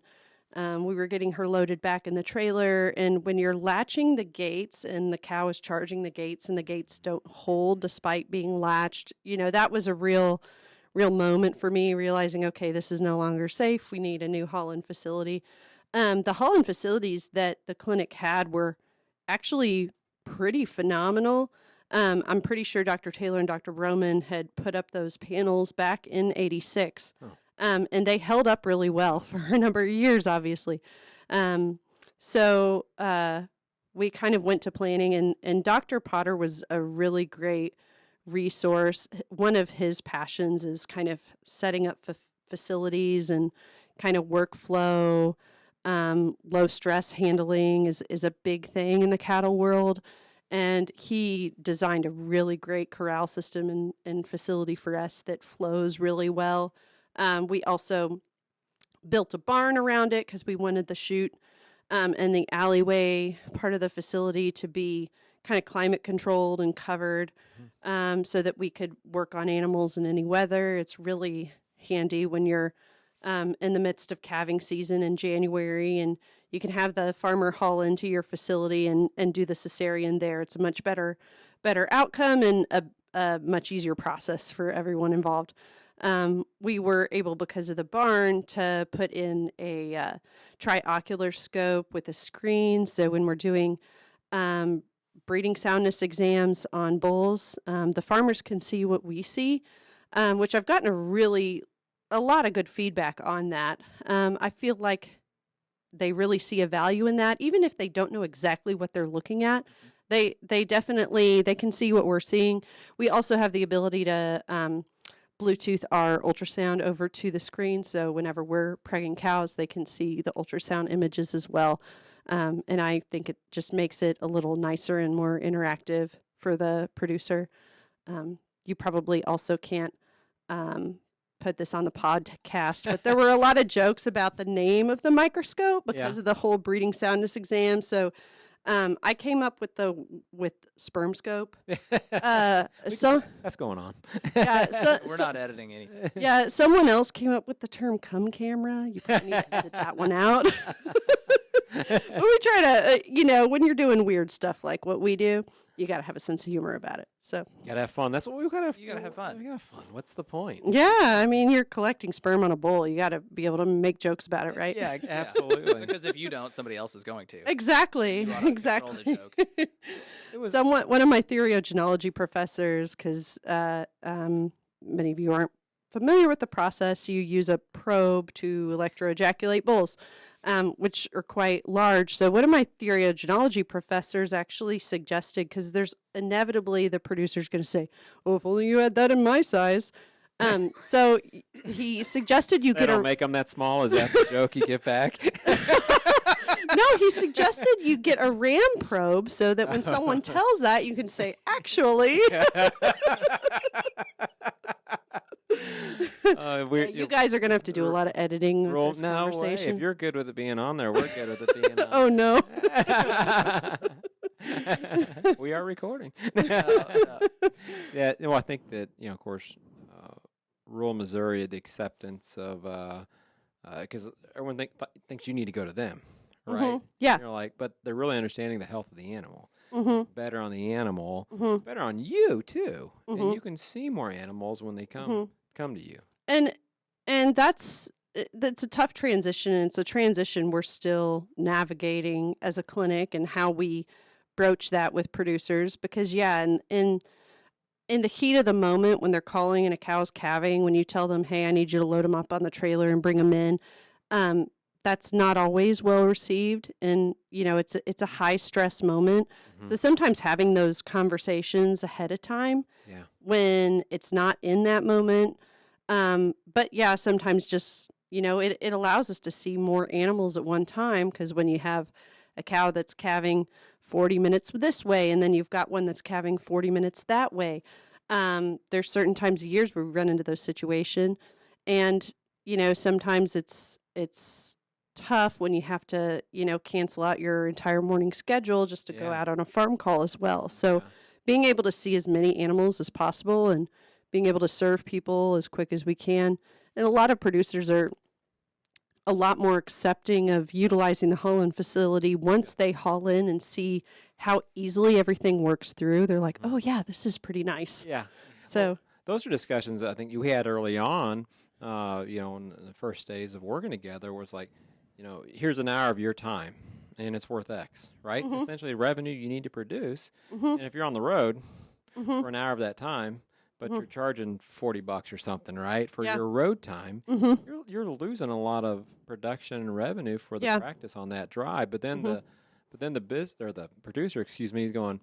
we were getting her loaded back in the trailer. And when you're latching the gates and the cow is charging the gates and the gates don't hold despite being latched, that was a real moment for me, realizing, okay, this is no longer safe. We need a new Holland facility. The Holland facilities that the clinic had were actually pretty phenomenal. I'm pretty sure Dr. Taylor and Dr. Roman had put up those panels back in '86. Oh. And they held up really well for a number of years, obviously. So we kind of went to planning, and Dr. Potter was a really great resource. One of his passions is kind of setting up facilities and kind of workflow. Low stress handling is a big thing in the cattle world. And he designed a really great corral system and facility for us that flows really well. We also built a barn around it because we wanted the chute and the alleyway part of the facility to be kind of climate controlled and covered, so that we could work on animals in any weather. It's really handy when you're in the midst of calving season in January, and you can have the farmer haul into your facility and do the cesarean there. It's a much better outcome and a much easier process for everyone involved. We were able, because of the barn, to put in a triocular scope with a screen. So when we're doing breeding soundness exams on bulls, the farmers can see what we see, which I've gotten a lot of good feedback on that. I feel like they really see a value in that, even if they don't know exactly what they're looking at. They definitely can see what we're seeing. We also have the ability to Bluetooth our ultrasound over to the screen, so whenever we're pregging cows, they can see the ultrasound images as well. And I think it just makes it a little nicer and more interactive for the producer. You probably also can't put this on the podcast, but there were a lot of jokes about the name of the microscope because of the whole breeding soundness exam. So I came up with sperm scope. So that's going on. Yeah, we're not editing anything. Yeah, someone else came up with the term cum camera. You probably need to edit that one out. We try to, when you're doing weird stuff like what we do, you got to have a sense of humor about it. So you got to have fun. That's what we've got to. You got to have fun. We got to have fun. What's the point? Yeah, I mean, you're collecting sperm on a bull. You got to be able to make jokes about it, right? Yeah, absolutely. Because if you don't, somebody else is going to. Exactly. You ought to exactly. control the joke. It was one of my theriogenology professors, because many of you aren't familiar with the process. You use a probe to electroejaculate bulls, which are quite large. So one of my theriogenology professors actually suggested, because there's inevitably the producer's going to say, "Oh, if only you had that in my size." So he suggested you don't make them that small. Is that the joke you get back? No, he suggested you get a RAM probe so that when someone tells that, you can say, "Actually." You guys are going to have to do a lot of editing with this conversation. Way. If you're good with it being on there, we're good with it being on. Oh, no. We are recording. Yeah, I think that, of course, rural Missouri, the acceptance of, because everyone thinks you need to go to them, right? Mm-hmm. Yeah. You're like, but they're really understanding the health of the animal. Mm-hmm. It's better on the animal. Mm-hmm. It's better on you, too. Mm-hmm. And you can see more animals when they come to you. And that's a tough transition, and it's a transition we're still navigating as a clinic, and how we broach that with producers, because in the heat of the moment when they're calling and a cow's calving, when you tell them, "Hey, I need you to load them up on the trailer and bring them in," that's not always well received, and it's a high stress moment. So sometimes having those conversations ahead of time, when it's not in that moment. But sometimes just, it allows us to see more animals at one time, because when you have a cow that's calving 40 minutes this way, and then you've got one that's calving 40 minutes that way, there's certain times of years where we run into those situations. And, sometimes it's tough when you have to, cancel out your entire morning schedule just to go out on a farm call as well. So being able to see as many animals as possible and being able to serve people as quick as we can. And a lot of producers are a lot more accepting of utilizing the haul-in facility once they haul in and see how easily everything works through. They're like, oh yeah, this is pretty nice. Yeah. So Those are discussions I think you had early on, in the first days of working together was like, here's an hour of your time and it's worth X, right? Essentially revenue you need to produce. And if you're on the road for an hour of that time, but you're charging $40 or something, right, for your road time, you're losing a lot of production and revenue for the practice on that drive. But then the producer, excuse me, is going,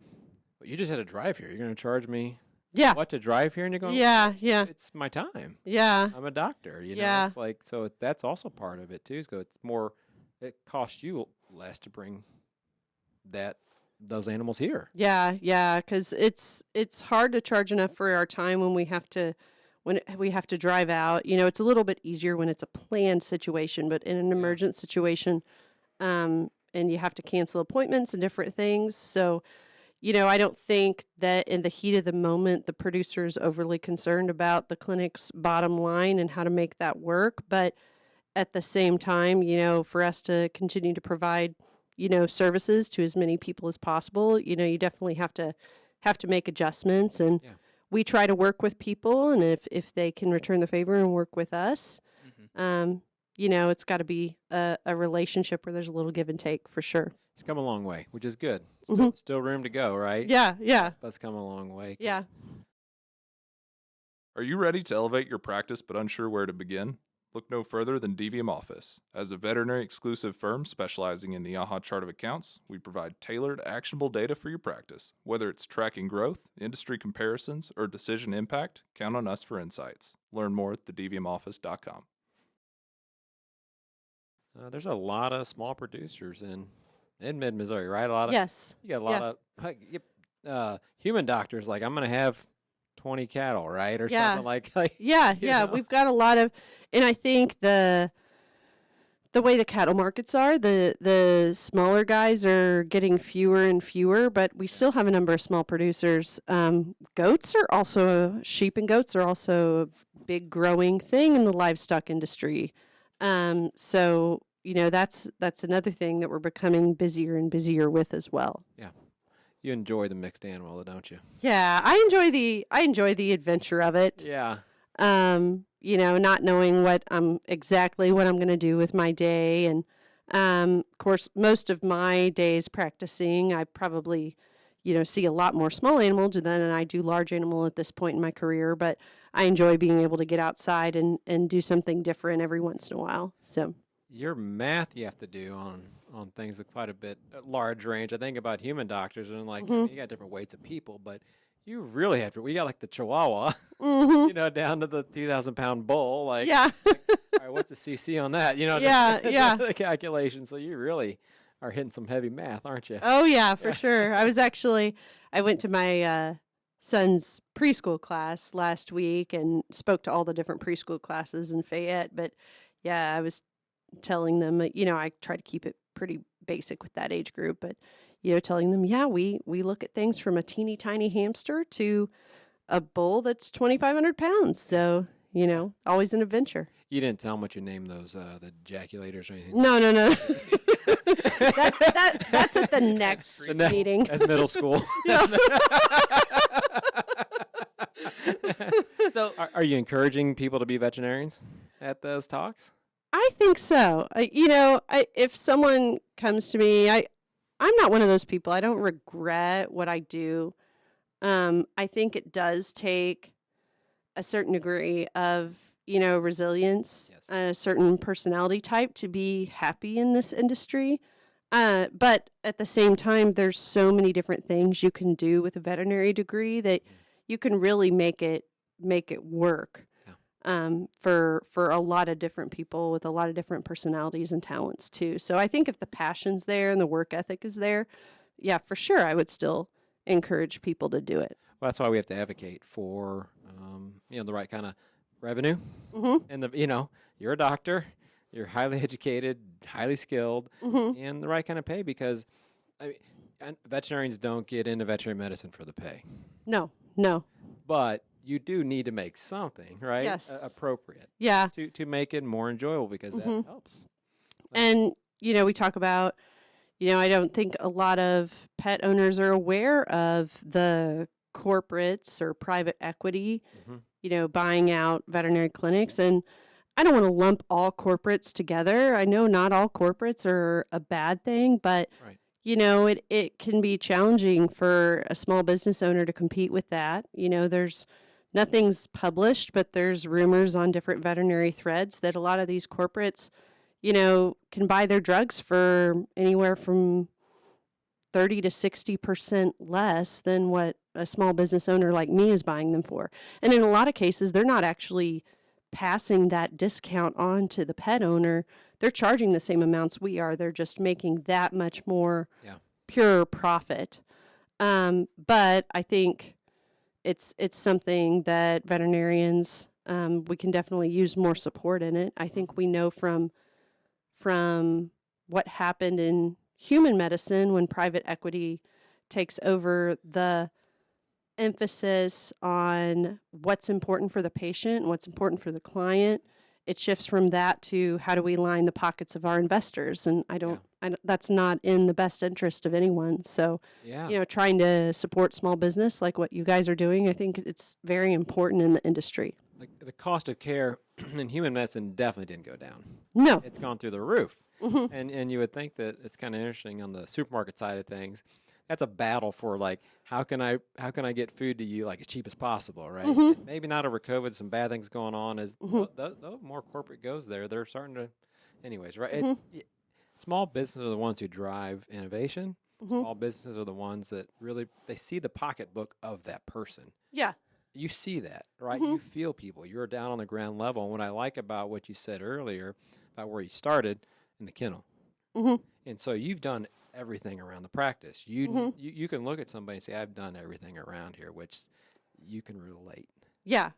well, you just had to drive here. You're going to charge me what to drive here? And you're going, it's my time. Yeah. I'm a doctor. It's like, so that's also part of it too. So it's more, it costs you less to bring those animals here. Yeah, because it's hard to charge enough for our time when we have to drive out. It's a little bit easier when it's a planned situation, but in an emergent situation, and you have to cancel appointments and different things. So, I don't think that in the heat of the moment, the producer is overly concerned about the clinic's bottom line and how to make that work. But at the same time, for us to continue to provide services to as many people as possible, you definitely have to make adjustments. And we try to work with people, and if they can return the favor and work with us, it's got to be a relationship where there's a little give and take for sure. It's come a long way, which is good. Still room to go, right? Yeah. But it's come a long way. Yeah. Are you ready to elevate your practice but unsure where to begin? Look no further than DVM Office. As a veterinary-exclusive firm specializing in the AHA chart of accounts, we provide tailored, actionable data for your practice. Whether it's tracking growth, industry comparisons, or decision impact, count on us for insights. Learn more at thedvmoffice.com. There's a lot of small producers in mid-Missouri, right? Yes. You got a lot of human doctors, like, I'm going to have 20 cattle, right? Or something like Yeah. We've got a lot of, and I think the way the cattle markets are, the smaller guys are getting fewer and fewer, but we still have a number of small producers. Sheep and goats are also a big growing thing in the livestock industry. So, that's another thing that we're becoming busier and busier with as well. Yeah. You enjoy the mixed animal, don't you? Yeah, I enjoy the adventure of it. Yeah. Not knowing exactly what I'm going to do with my day. And, of course, most of my days practicing, I probably, see a lot more small animal than I do large animal at this point in my career. But I enjoy being able to get outside and do something different every once in a while. So your math you have to do on things with quite a bit large range. I think about human doctors and you got different weights of people, but you really have to. We got like the Chihuahua, down to the 2,000-pound bull. All right, what's the CC on that? The calculation. So you really are hitting some heavy math, aren't you? Oh yeah, for sure. I went to my son's preschool class last week and spoke to all the different preschool classes in Fayette. But yeah, I was telling them, I try to keep it pretty basic with that age group, but telling them, we look at things from a teeny tiny hamster to a bull that's 2,500 pounds. So, always an adventure. You didn't tell them what you named those, the ejaculators or anything? No. That's at the next meeting. That's middle school. So are you encouraging people to be veterinarians at those talks? I think so. If someone comes to me, I'm not one of those people. I don't regret what I do. I think it does take a certain degree of, resilience, a certain personality type to be happy in this industry. But at the same time, there's so many different things you can do with a veterinary degree that you can really make it work. For a lot of different people with a lot of different personalities and talents too. So I think if the passion's there and the work ethic is there, yeah, for sure, I would still encourage people to do it. Well, that's why we have to advocate for, the right kind of revenue. And you're a doctor, you're highly educated, highly skilled, and the right kind of pay, because veterinarians don't get into veterinary medicine for the pay. No. But you do need to make something, right? Yes. Appropriate Yeah. to make it more enjoyable because Mhm. that helps. And, we talk about, I don't think a lot of pet owners are aware of the corporates or private equity, Mhm. Buying out veterinary clinics. And I don't want to lump all corporates together. I know not all corporates are a bad thing, but, Right. it can be challenging for a small business owner to compete with that. There's nothing's published, but there's rumors on different veterinary threads that a lot of these corporates, can buy their drugs for anywhere from 30 to 60% less than what a small business owner like me is buying them for. And in a lot of cases, they're not actually passing that discount on to the pet owner. They're charging the same amounts we are. They're just making that much more Yeah. pure profit. But I think it's something that veterinarians, we can definitely use more support in it. I think we know from what happened in human medicine when private equity takes over the emphasis on what's important for the patient and what's important for the client. It shifts from that to how do we line the pockets of our investors, and that's not in the best interest of anyone. So, Yeah. Trying to support small business like what you guys are doing, I think it's very important in the industry. The cost of care in human medicine definitely didn't go down. No. It's gone through the roof. Mhm. And you would think that it's kind of interesting on the supermarket side of things. That's a battle for like how can I get food to you like as cheap as possible, right? Mhm. Maybe not over COVID, some bad things going on. As the more corporate goes there, they're starting to, anyways, right? Small businesses are the ones who drive innovation. Small businesses are the ones that really they see the pocketbook of that person. Yeah. You see that, right? You feel people. You're down on the ground level. And what I like about what you said earlier about where you started in the kennel, and so you've done everything around the practice. You can look at somebody and say, "I've done everything around here," which you can relate. Yeah.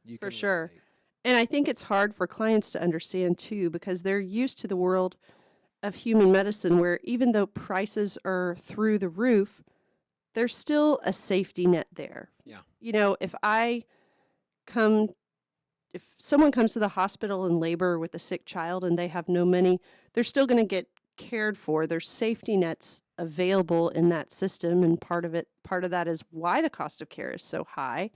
You For can sure. relate. And I think it's hard for clients to understand too, because they're used to the world of human medicine where even though prices are through the roof, there's still a safety net there. Yeah. If someone comes to the hospital in labor with a sick child and they have no money, they're still going to get cared for. There's safety nets available in that system, and part of that is why the cost of care is so high.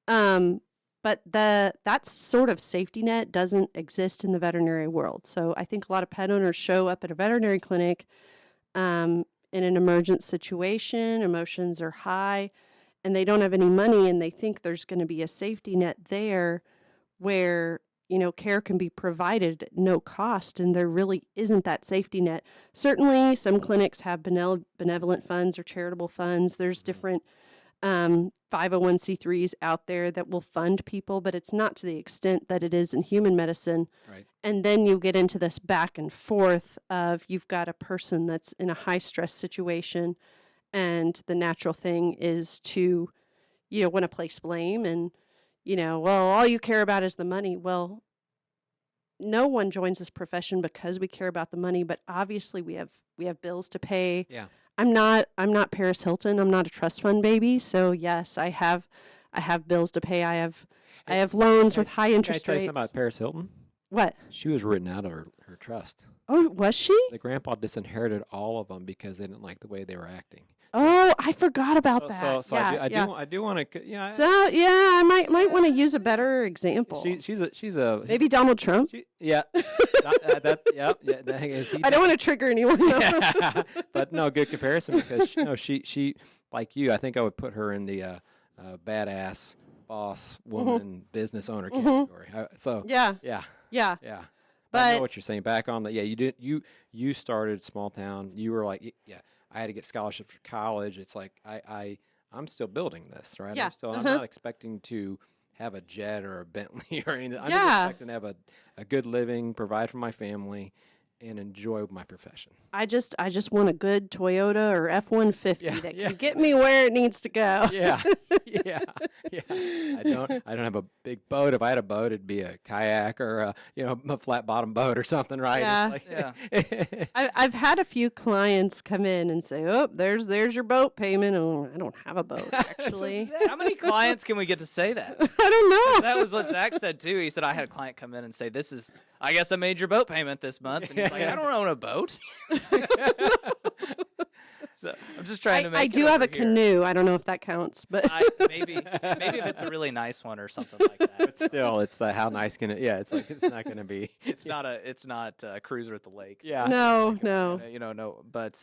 But that sort of safety net doesn't exist in the veterinary world. So I think a lot of pet owners show up at a veterinary clinic in an emergent situation, emotions are high, and they don't have any money, and they think there's going to be a safety net there where care can be provided at no cost, and there really isn't that safety net. Certainly, some clinics have benevolent funds or charitable funds. There's different 501c3s out there that will fund people, but it's not to the extent that it is in human medicine. Right. And then you get into this back and forth of you've got a person that's in a high stress situation, and the natural thing is to, want to place blame and, well, all you care about is the money. Well, no one joins this profession because we care about the money, but obviously we have bills to pay. Yeah. I'm not Paris Hilton. I'm not a trust fund baby. So yes, I have bills to pay. I have loans with high Can I interest tell you rates. something about Paris Hilton? What? She was written out of her trust. Oh, was she? The grandpa disinherited all of them because they didn't like the way they were acting. Oh, I forgot about that. So yeah, I do want to. Yeah. So yeah, I might want to use a better example. She's a Maybe Donald Trump. yeah. Is he I don't want to trigger anyone. yeah. But no, good comparison because she like you. I think I would put her in the badass boss woman business owner category. Yeah. Yeah. Yeah. I But know what you're saying. Back on the you started small town. You were like I had to get scholarship for college. It's like I'm still building this, right? Yeah. I'm not expecting to have a jet or a Bentley or anything. I'm just Yeah. expecting to have a good living, provide for my family, and enjoy my profession. I just want a good Toyota or F-150 Yeah, that yeah. can get me where it needs to go. Yeah, yeah, yeah. I don't have a big boat. If I had a boat, it'd be a kayak or a flat bottom boat or something, right? Yeah. Yeah. I've had a few clients come in and say, "Oh, there's your boat payment." Oh, I don't have a boat actually. How many clients can we get to say that? I don't know. That was what Zach said too. He said, I had a client come in and say, "This is, I guess I made your boat payment this month." And he's like, "I don't own a boat." So I'm just trying to make I it do have over a here. canoe. I don't know if that counts, but Maybe if it's a really nice one or something like that. But still, it's the how nice can it? Yeah, it's like it's not going to be. It's not a cruiser at the lake. Yeah. no. No. But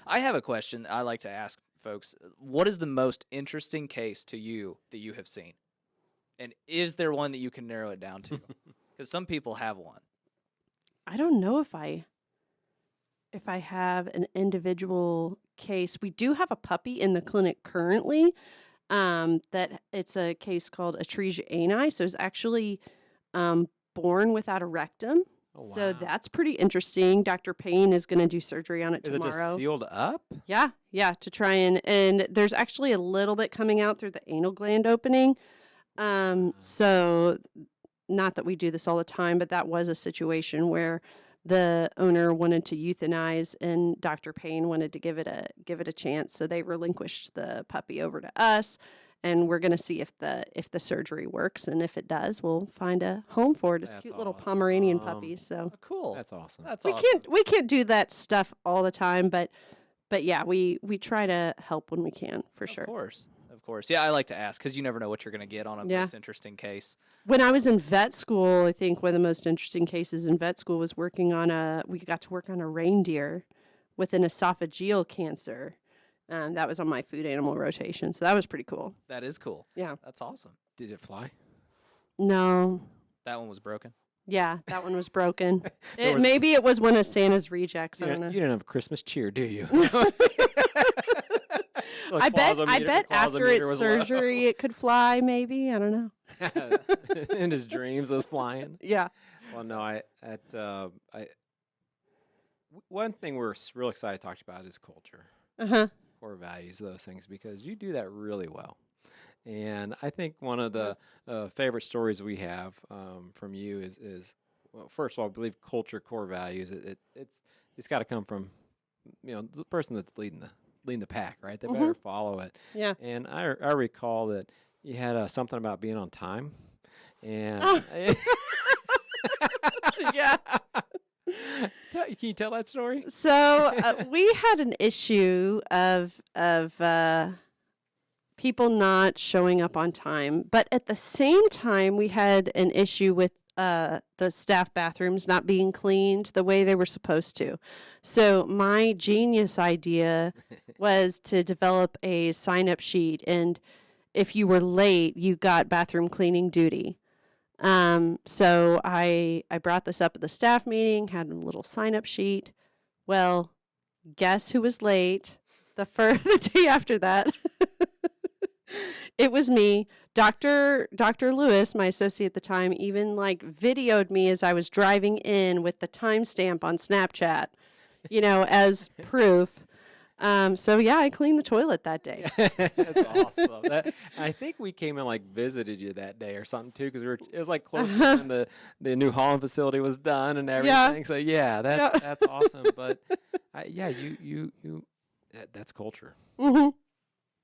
I have a question I like to ask folks. What is the most interesting case to you that you have seen? And is there one that you can narrow it down to? Because some people have one. I don't know if I have an individual case. We do have a puppy in the clinic currently. That it's a case called Atresia ani. So it's actually born without a rectum. Oh, So wow. that's pretty interesting. Dr. Payne is going to do surgery on it Is it tomorrow. just sealed up? Yeah, to try and there's actually a little bit coming out through the anal gland opening. So not that we do this all the time, but that was a situation where the owner wanted to euthanize and Dr. Payne wanted to give it a chance. So they relinquished the puppy over to us, and we're going to see if the surgery works, and if it does, we'll find a home for it. It's That's cute little Pomeranian puppy. So Oh, cool. That's awesome. That's we awesome. can't do that stuff all the time, but yeah, we try to help when we can, for sure. Of course. Yeah, I like to ask because you never know what you're going to get on a Yeah. most interesting case. When I was in vet school, I think one of the most interesting cases in vet school was we got to work on a reindeer with an esophageal cancer. That was on my food animal rotation. So that was pretty cool. That is cool. Yeah. That's awesome. Did it fly? No. That one was broken. Yeah, that one was broken. There was- Maybe it was one of Santa's rejects. I You don't know. didn't have a Christmas cheer, do you? I bet after its surgery it could fly, maybe. I don't know. In his dreams, it was flying. Yeah. Well, no, one thing we're real excited to talk about is culture, Uh-huh. core values, those things, because you do that really well. And I think one of the favorite stories we have from you is well, first of all, I believe culture, core values. It's got to come from the person that's leading the pack, right? They better follow it. Yeah. And I recall that you had something about being on time, and Yeah. Can you tell that story? So we had an issue of people not showing up on time, but at the same time, we had an issue with the staff bathrooms not being cleaned the way they were supposed to. So my genius idea was to develop a sign-up sheet, and if you were late, you got bathroom cleaning duty. So I brought this up at the staff meeting, had a little sign-up sheet. Well, guess who was late the day after that? It was me. Dr. Lewis, my associate at the time, even videoed me as I was driving in with the timestamp on Snapchat, as proof. So yeah, I cleaned the toilet that day. That's awesome. I think we came and visited you that day or something too, because it was close to when the New Holland facility was done and everything. Yeah. So yeah, that's awesome. But that's culture. Mm-hmm.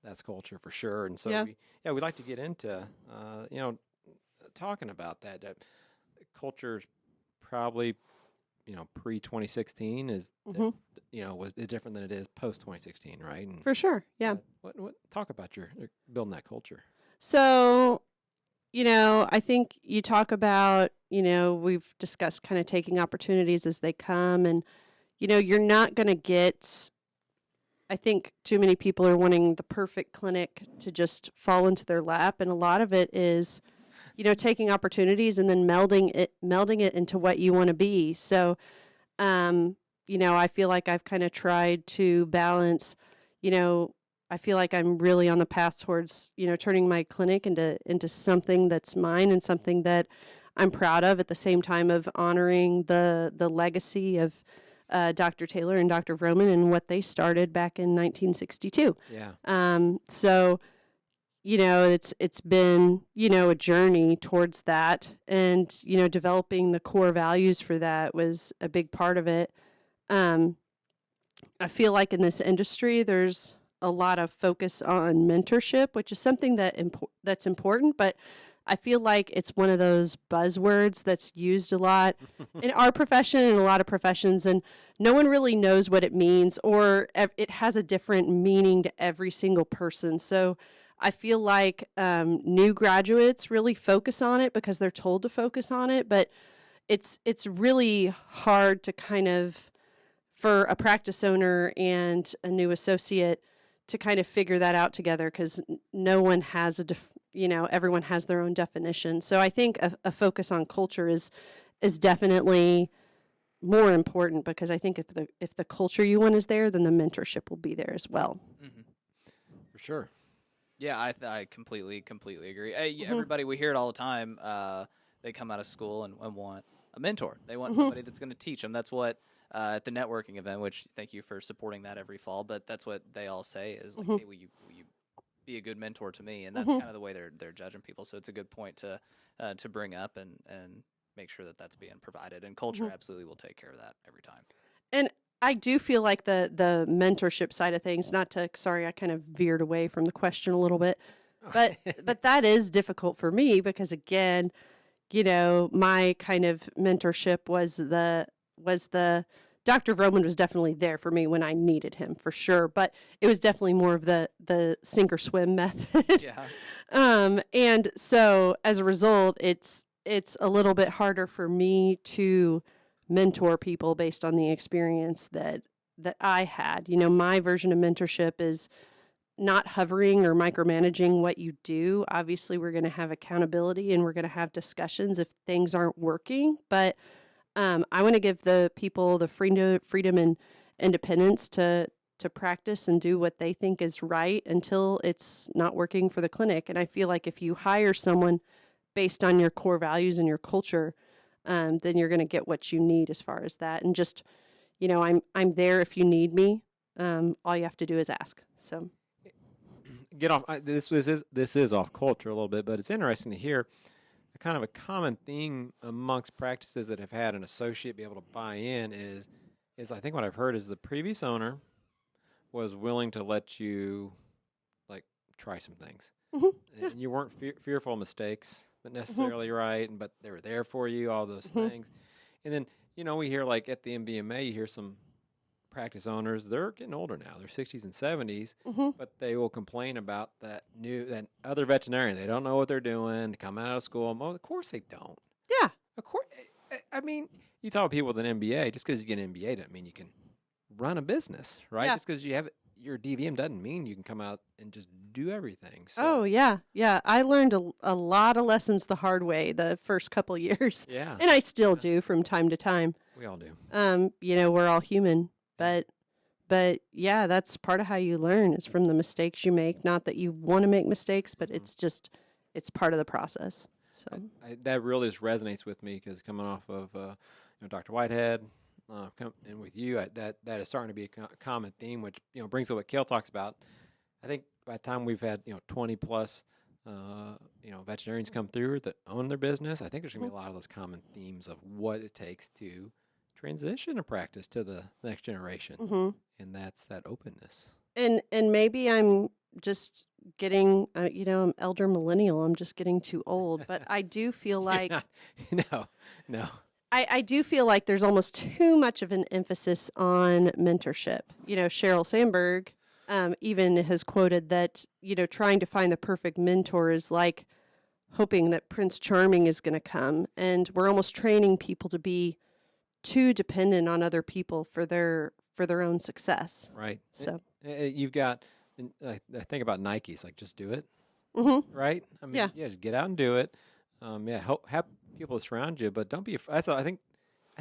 That's culture for sure. And so Yeah. we'd like to get into talking about that. Culture's probably pre 2016 is Mhm. was different than it is post 2016, right? And For sure. Yeah. what talk about your building that culture. So, I think you talk about, we've discussed kind of taking opportunities as they come, and, you're not going to get, I think too many people are wanting the perfect clinic to just fall into their lap. And a lot of it is, taking opportunities and then melding it into what you want to be. So, I feel like I've kind of tried to balance, I feel like I'm really on the path towards, turning my clinic into something that's mine and something that I'm proud of, at the same time of honoring the legacy of Dr. Taylor and Dr. Vroman and what they started back in 1962. Yeah. So, it's been, a journey towards that, and, developing the core values for that was a big part of it. I feel like in this industry, there's a lot of focus on mentorship, which is something that's important, but I feel like it's one of those buzzwords that's used a lot in our profession and a lot of professions, and no one really knows what it means, or it has a different meaning to every single person. So I feel like new graduates really focus on it because they're told to focus on it, but it's really hard to kind of, for a practice owner and a new associate, to kind of figure that out together, because no one has everyone has their own definition. So I think a focus on culture is definitely more important, because I think if the culture you want is there, then the mentorship will be there as well. Mm-hmm. For sure. Yeah, I completely agree. Hey, everybody, we hear it all the time. They come out of school and want a mentor. They want somebody that's going to teach them. That's what at the networking event, which thank you for supporting that every fall. But that's what they all say is like, hey, will you be a good mentor to me? And that's kind of the way they're judging people. So it's a good point to bring up and make sure that that's being provided. And culture absolutely will take care of that every time. And I do feel like the mentorship side of things, sorry, I kind of veered away from the question a little bit, but that is difficult for me because, again, my kind of mentorship was the Dr. Vroman was definitely there for me when I needed him, for sure, but it was definitely more of the sink or swim method. Yeah. And so as a result, it's a little bit harder for me to mentor people based on the experience that I had. My version of mentorship is not hovering or micromanaging what you do. Obviously, we're going to have accountability and we're going to have discussions if things aren't working, but I want to give the people the freedom and independence to practice and do what they think is right until it's not working for the clinic. And I feel like if you hire someone based on your core values and your culture, then you're going to get what you need as far as that. And just, I'm there if you need me. All you have to do is ask. So Get off. This is off culture a little bit, but it's interesting to hear a kind of a common theme amongst practices that have had an associate be able to buy in is I think what I've heard is the previous owner was willing to let you like try some things. And you weren't fearful of mistakes, but necessarily right, but they were there for you, all those things. And then, we hear like at the MBMA, you hear some practice owners, they're getting older now, they're 60s and 70s, but they will complain about that other veterinarian. They don't know what they're doing, coming out of school. Well, of course they don't. Yeah. Of course. I mean, you talk to people with an MBA, just because you get an MBA doesn't mean you can run a business, right? Yeah. Just because you have your DVM doesn't mean you can come out and just do everything. So. Oh, yeah. Yeah. I learned a lot of lessons the hard way the first couple years. Yeah. And I still do from time to time. We all do. We're all human, but yeah, that's part of how you learn is from the mistakes you make. Not that you want to make mistakes, but it's part of the process. So that really just resonates with me because coming off of Dr. Whitehead, and with you, that is starting to be a common theme, which brings up what Kale talks about. I think by the time we've had 20 plus veterinarians come through that own their business, I think there's gonna be a lot of those common themes of what it takes to transition a practice to the next generation, and that's that openness. And maybe I'm just getting, I'm elder millennial. I'm just getting too old, but I do feel like no. I do feel like there's almost too much of an emphasis on mentorship. Sheryl Sandberg even has quoted that, trying to find the perfect mentor is like hoping that Prince Charming is going to come. And we're almost training people to be too dependent on other people for their own success. Right. So you've got, I think about Nike. It's like, just do it. Right. I mean, yeah, just get out and do it. Have people surround you, but don't be afraid. I think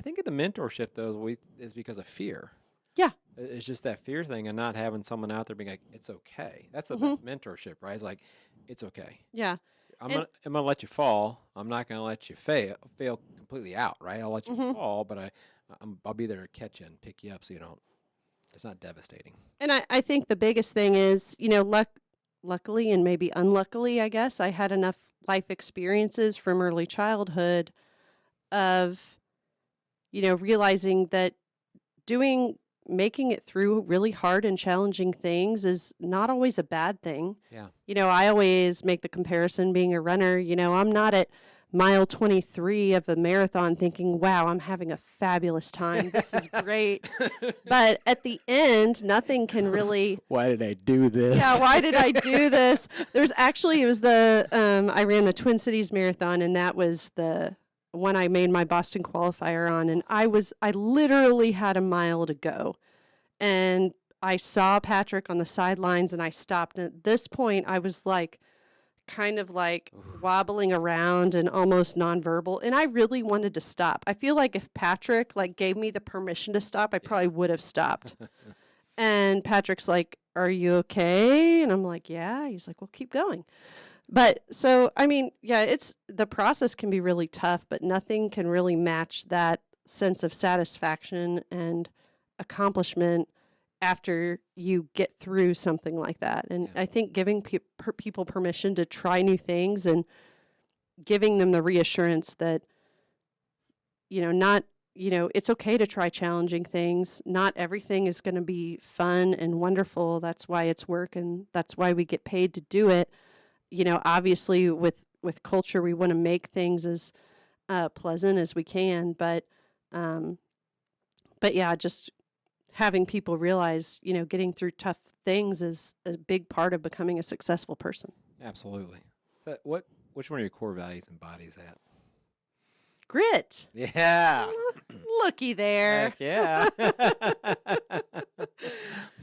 in the mentorship though is because of fear. Yeah, it's just that fear thing and not having someone out there being like, it's okay. That's the best mentorship, right? It's like, it's okay. Yeah, I'm gonna let you fall. I'm not gonna let you fail completely out, right? I'll let you fall, but I'll be there to catch you and pick you up, so you don't. It's not devastating. And I think the biggest thing is, luckily and maybe unluckily, I guess, I had enough life experiences from early childhood of, realizing that making it through really hard and challenging things is not always a bad thing. Yeah. I always make the comparison being a runner. I'm not at mile 23 of the marathon thinking, wow, I'm having a fabulous time. This is great. But at the end, nothing can really. Why did I do this? Yeah, why did I do this? It was I ran the Twin Cities Marathon, and that was the one I made my Boston qualifier on. And I literally had a mile to go. And I saw Patrick on the sidelines, and I stopped. And at this point, I was kind of wobbling around and almost nonverbal, and I really wanted to stop. I feel like if Patrick gave me the permission to stop, I probably would have stopped. And Patrick's like, "Are you okay?" And I'm like, "Yeah." He's like, "Well, keep going." But so it's the process can be really tough, but nothing can really match that sense of satisfaction and accomplishment after you get through something like that. And I think giving people permission to try new things and giving them the reassurance that, it's okay to try challenging things. Not everything is going to be fun and wonderful. That's why it's work, and that's why we get paid to do it. Obviously with culture, we want to make things as pleasant as we can, but yeah, just having people realize, getting through tough things is a big part of becoming a successful person. Absolutely. So which one of your core values embodies that? Grit. Yeah. Looky there. Heck yeah.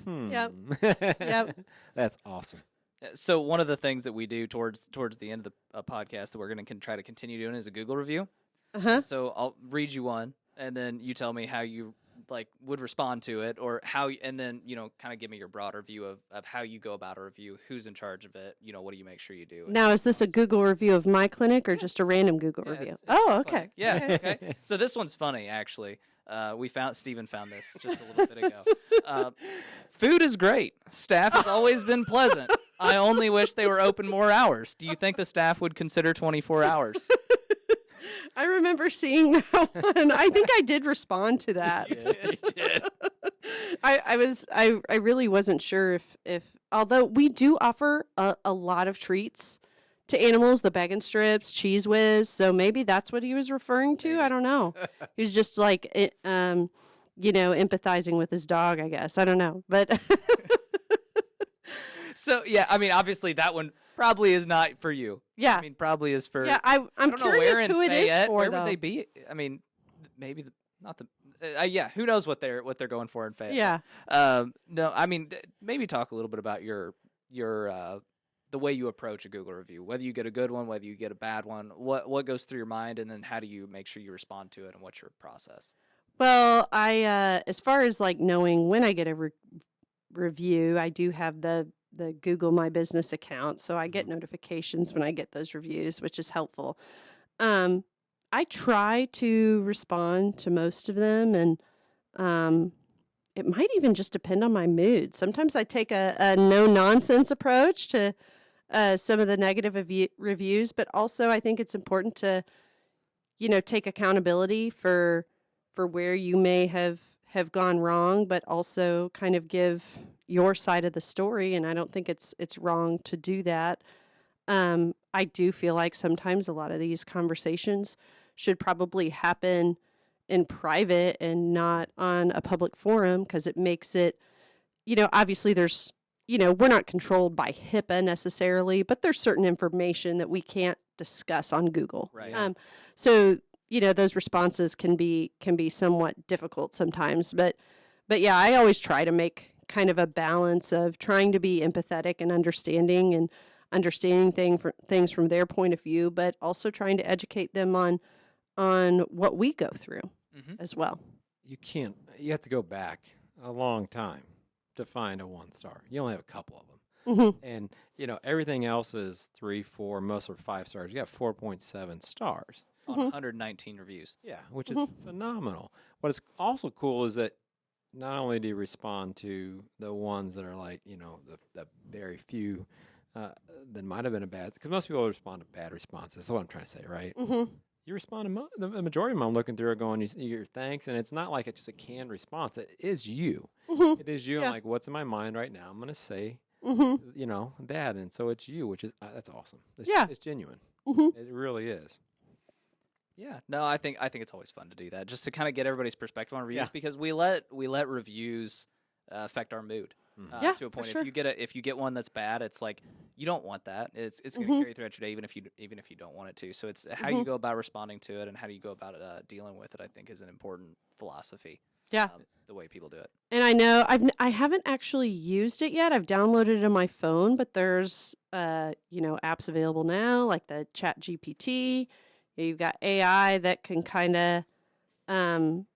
Yep. That's awesome. So one of the things that we do towards the end of the podcast that we're going to try to continue doing is a Google review. Uh-huh. So I'll read you one, and then you tell me how you would respond to it, or how, and then kind of give me your broader view of how you go about a review, who's in charge of it, what do you make sure you do. Now, is this a Google review of my clinic or just a random Google review? It's okay. clinic. Yeah. Okay. So this one's funny, actually. Steven found this just a little bit ago. Food is great. Staff has always been pleasant. I only wish they were open more hours. Do you think the staff would consider 24 hours? I remember seeing that one. I think I did respond to that. You did. I really wasn't sure if although we do offer a lot of treats to animals, the bag and strips, Cheese Whiz, so maybe that's what he was referring to. I don't know. He was just empathizing with his dog, I guess. I don't know, but So yeah, obviously that one probably is not for you. yeah, Probably is for. yeah. I'm I don't know where curious in who it is Fayette, for where though. would they be? Maybe not the. Yeah, who knows what they're going for in Fayette? Yeah. No, maybe talk a little bit about your the way you approach a Google review, whether you get a good one, whether you get a bad one, what goes through your mind, and then how do you make sure you respond to it, and what's your process? Well, I as far as knowing when I get a review, I do have the Google My Business account, so I get notifications when I get those reviews, which is helpful. I try to respond to most of them, and it might even just depend on my mood. Sometimes I take a no-nonsense approach to some of the negative reviews, but also I think it's important to, take accountability for where you may have gone wrong, but also kind of give your side of the story. And I don't think it's wrong to do that. I do feel like sometimes a lot of these conversations should probably happen in private and not on a public forum, because it makes it, obviously there's, we're not controlled by HIPAA necessarily, but there's certain information that we can't discuss on Google. Right. So, those responses can be somewhat difficult sometimes, but yeah, I always try to make kind of a balance of trying to be empathetic and understanding things from their point of view, but also trying to educate them on what we go through as well. You have to go back a long time to find a 1-star. You only have a couple of them. Mhm. And everything else is 3, 4, most are 5 stars. You got 4.7 stars. On 119 reviews. Yeah, which is phenomenal. What is also cool is that not only do you respond to the ones that are like, the very few that might have been a bad, because most people respond to bad responses. That's what I'm trying to say, right? Mhm. You respond to the majority of them. I'm looking through it going, your thanks, and it's not like it's just a canned response. It is you. Mhm. It is you. Yeah. I'm like, what's in my mind right now? I'm going to say, Mhm. that, and so it's you, which is that's awesome. Yeah. It's genuine. Mhm. It really is. Yeah, no, I think it's always fun to do that, just to kind of get everybody's perspective on reviews, Yeah. because we let reviews affect our mood Yeah, to a for point. sure. If you get one that's bad, it's like you don't want that. It's going to carry throughout your day, even if you don't want it to. So it's how you go about responding to it and how do you go about dealing with it. I think is an important philosophy. Yeah. The way people do it. And I know I haven't actually used it yet. I've downloaded it on my phone, but there's apps available now like the Chat GPT. You've got AI that can kind of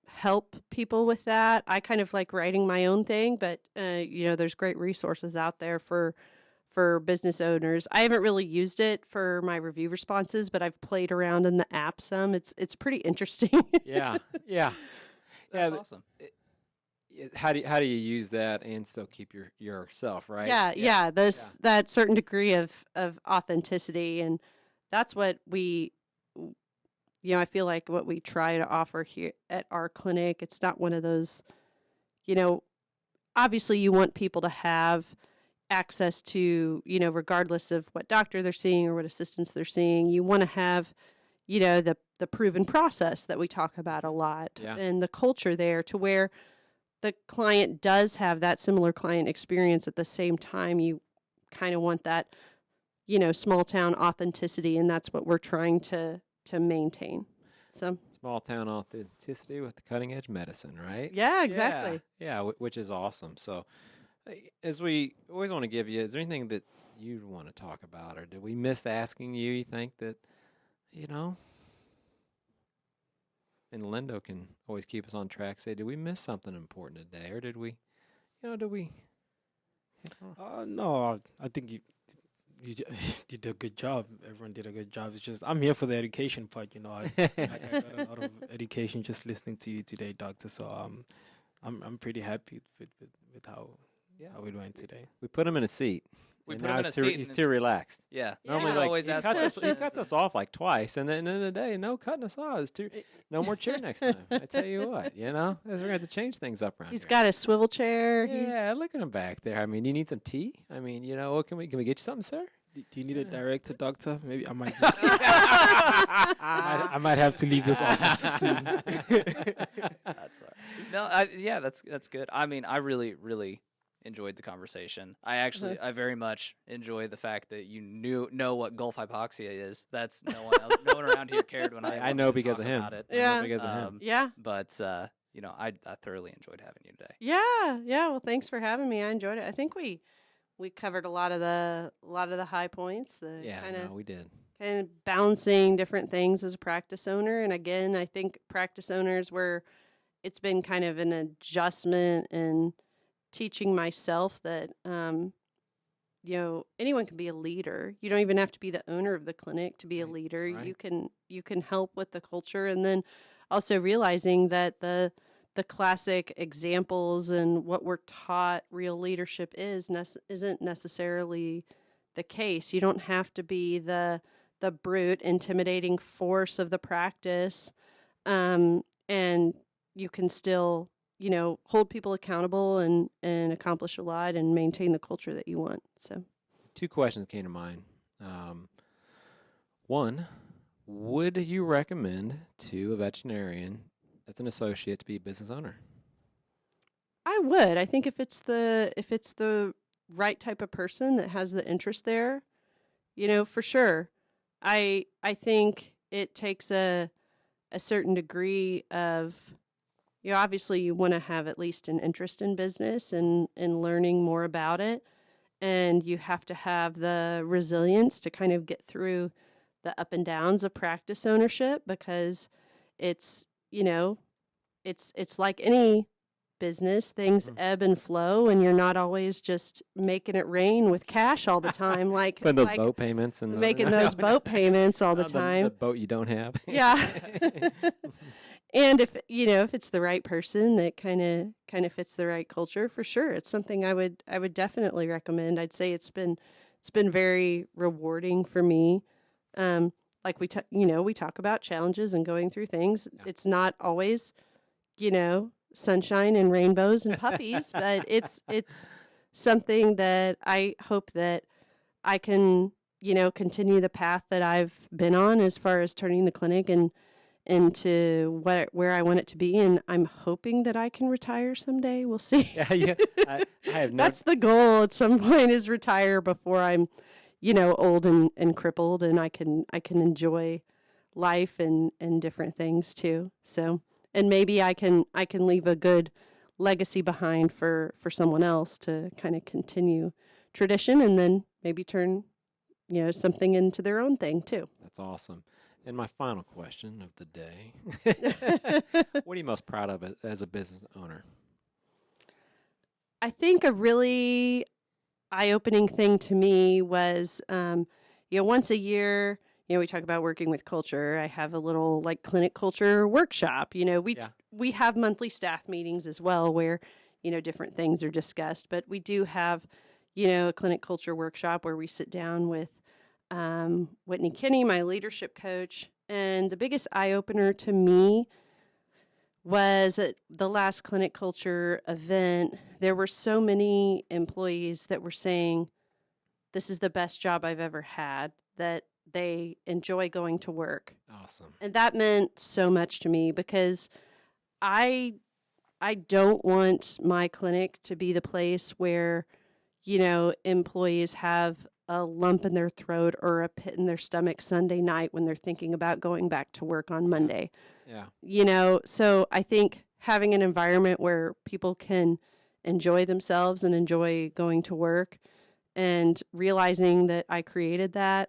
help people with that. I kind of like writing my own thing, but there's great resources out there for business owners. I haven't really used it for my review responses, but I've played around in the app some. It's pretty interesting. Yeah, yeah. That's but awesome. How do you use that and still keep yourself, right? Yeah. That certain degree of authenticity, and that's what I feel like what we try to offer here at our clinic. It's not one of those, obviously you want people to have access to, regardless of what doctor they're seeing or what assistants they're seeing, you want to have, the proven process that we talk about a lot and the culture there to where the client does have that similar client experience at the same time. You kind of want that, small town authenticity, and that's what we're trying to maintain. So Small town authenticity with the cutting edge medicine, right? yeah, exactly. Yeah, which is awesome. So, as we always want to give you, is there anything that you want to talk about, or did we miss asking you? You think that, and Lindo can always keep us on track. Say, did we miss something important today, or did we? No, I think you did a good job. Everyone did a good job. It's just I'm here for the education part. I got a lot of education just listening to you today, Doctor. So I'm pretty happy with how we went today. We put him in a seat. We and put now him in a it's too, seat He's and- too relaxed. Yeah. Normally, Yeah, like always he ask cuts questions. us off like twice, and then at the end of the day, no cutting us off. No more chair next time. I tell you what, we're gonna have to change things up around He's here. got a swivel chair. Yeah, look at him back there. I mean, you need some tea? I mean, what can we get you something, sir? Do you need a director, Doctor? Maybe I might. I might have to leave this office soon. That's all right. No, that's good. I mean, I really, really enjoyed the conversation. I very much enjoy the fact that you know what Gulf hypoxia is. That's no one around here cared when I know because of him. About it. I know Yeah. because of him. Yeah. But I thoroughly enjoyed having you today. Yeah. Well, thanks for having me. I enjoyed it. I think we covered a lot of the high points. We did. Kind of balancing different things as a practice owner. And again, I think practice owners where it's been kind of an adjustment and teaching myself that anyone can be a leader. You don't even have to be the owner of the clinic to be a leader. right. You can help with the culture, and then also realizing that the classic examples and what we're taught real leadership isn't necessarily the case. You don't have to be the brute, intimidating force of the practice, and you can still hold people accountable and accomplish a lot and maintain the culture that you want. So 2 questions came to mind. One, would you recommend to a veterinarian that's an associate to be a business owner? I would. I think if it's the right type of person that has the interest there, for sure. I think it takes a certain degree of, obviously you want to have at least an interest in business and learning more about it. And you have to have the resilience to kind of get through the up and downs of practice ownership, because it's like any business. Things ebb and flow, and you're not always just making it rain with cash all the time, like Putting those like boat payments and making those boat payments all the time. The boat you don't have. Yeah. And if if it's the right person that kind of fits the right culture, for sure, it's something I would definitely recommend. I'd say it's been very rewarding for me. Like we talk about challenges and going through things. Yeah. It's not always, sunshine and rainbows and puppies, but it's something that I hope that I can, continue the path that I've been on as far as turning the clinic and into where I want it to be. And I'm hoping that I can retire someday. We'll see. Yeah. I have no. That's the goal at some point, is retire before I'm, old and crippled, and I can enjoy life and different things too. So, and maybe I can leave a good legacy behind for someone else to kind of continue tradition, and then maybe turn, something into their own thing too. That's awesome. And my final question of the day: what are you most proud of as a business owner? I think a really eye-opening thing to me was, once a year, we talk about working with culture. I have a little clinic culture workshop. We have monthly staff meetings as well where, different things are discussed. But we do have, a clinic culture workshop where we sit down with Whitney Kinney, my leadership coach. And the biggest eye-opener to me was at the last clinic culture event. There were so many employees that were saying, this is the best job I've ever had, that they enjoy going to work. Awesome. And that meant so much to me, because I don't want my clinic to be the place where, employees have a lump in their throat or a pit in their stomach Sunday night when they're thinking about going back to work on Monday. Yeah. So I think having an environment where people can enjoy themselves and enjoy going to work, and realizing that I created that.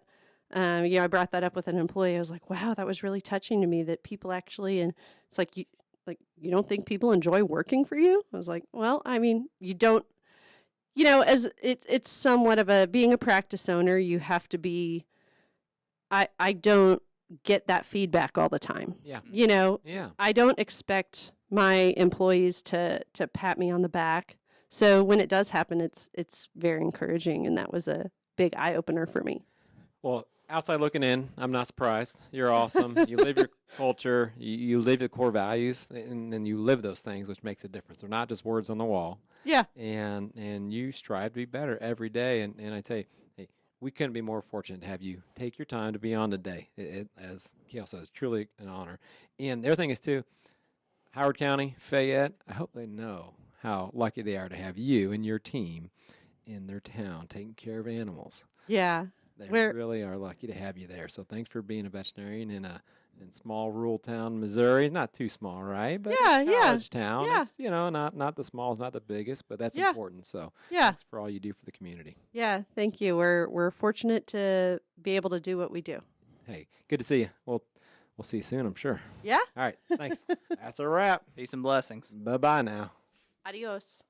I brought that up with an employee. I was like, wow, that was really touching to me, that people actually, and it's like, you don't think people enjoy working for you? I was like, well, I mean, you don't, as it's somewhat of being a practice owner, you have to be, I don't get that feedback all the time. Yeah. Yeah. I don't expect my employees to pat me on the back. So when it does happen, it's very encouraging, and that was a big eye opener for me. Well, outside looking in, I'm not surprised. You're awesome. You live your culture. You live your core values, and then you live those things, which makes a difference. They're not just words on the wall. Yeah. And you strive to be better every day. And I tell you, hey, we couldn't be more fortunate to have you take your time to be on today. It as Kale says, truly an honor. And the other thing is, too, Howard County, Fayette, I hope they know how lucky they are to have you and your team in their town taking care of animals. Yeah. They really are lucky to have you there. So thanks for being a veterinarian in small rural town, Missouri. Not too small, right? But college town. Yeah. It's, not the smallest, not the biggest, but that's important. So thanks for all you do for the community. Yeah, thank you. We're fortunate to be able to do what we do. Hey, good to see you. We'll see you soon, I'm sure. Yeah. All right, thanks. That's a wrap. Peace and blessings. Bye-bye now. Adios.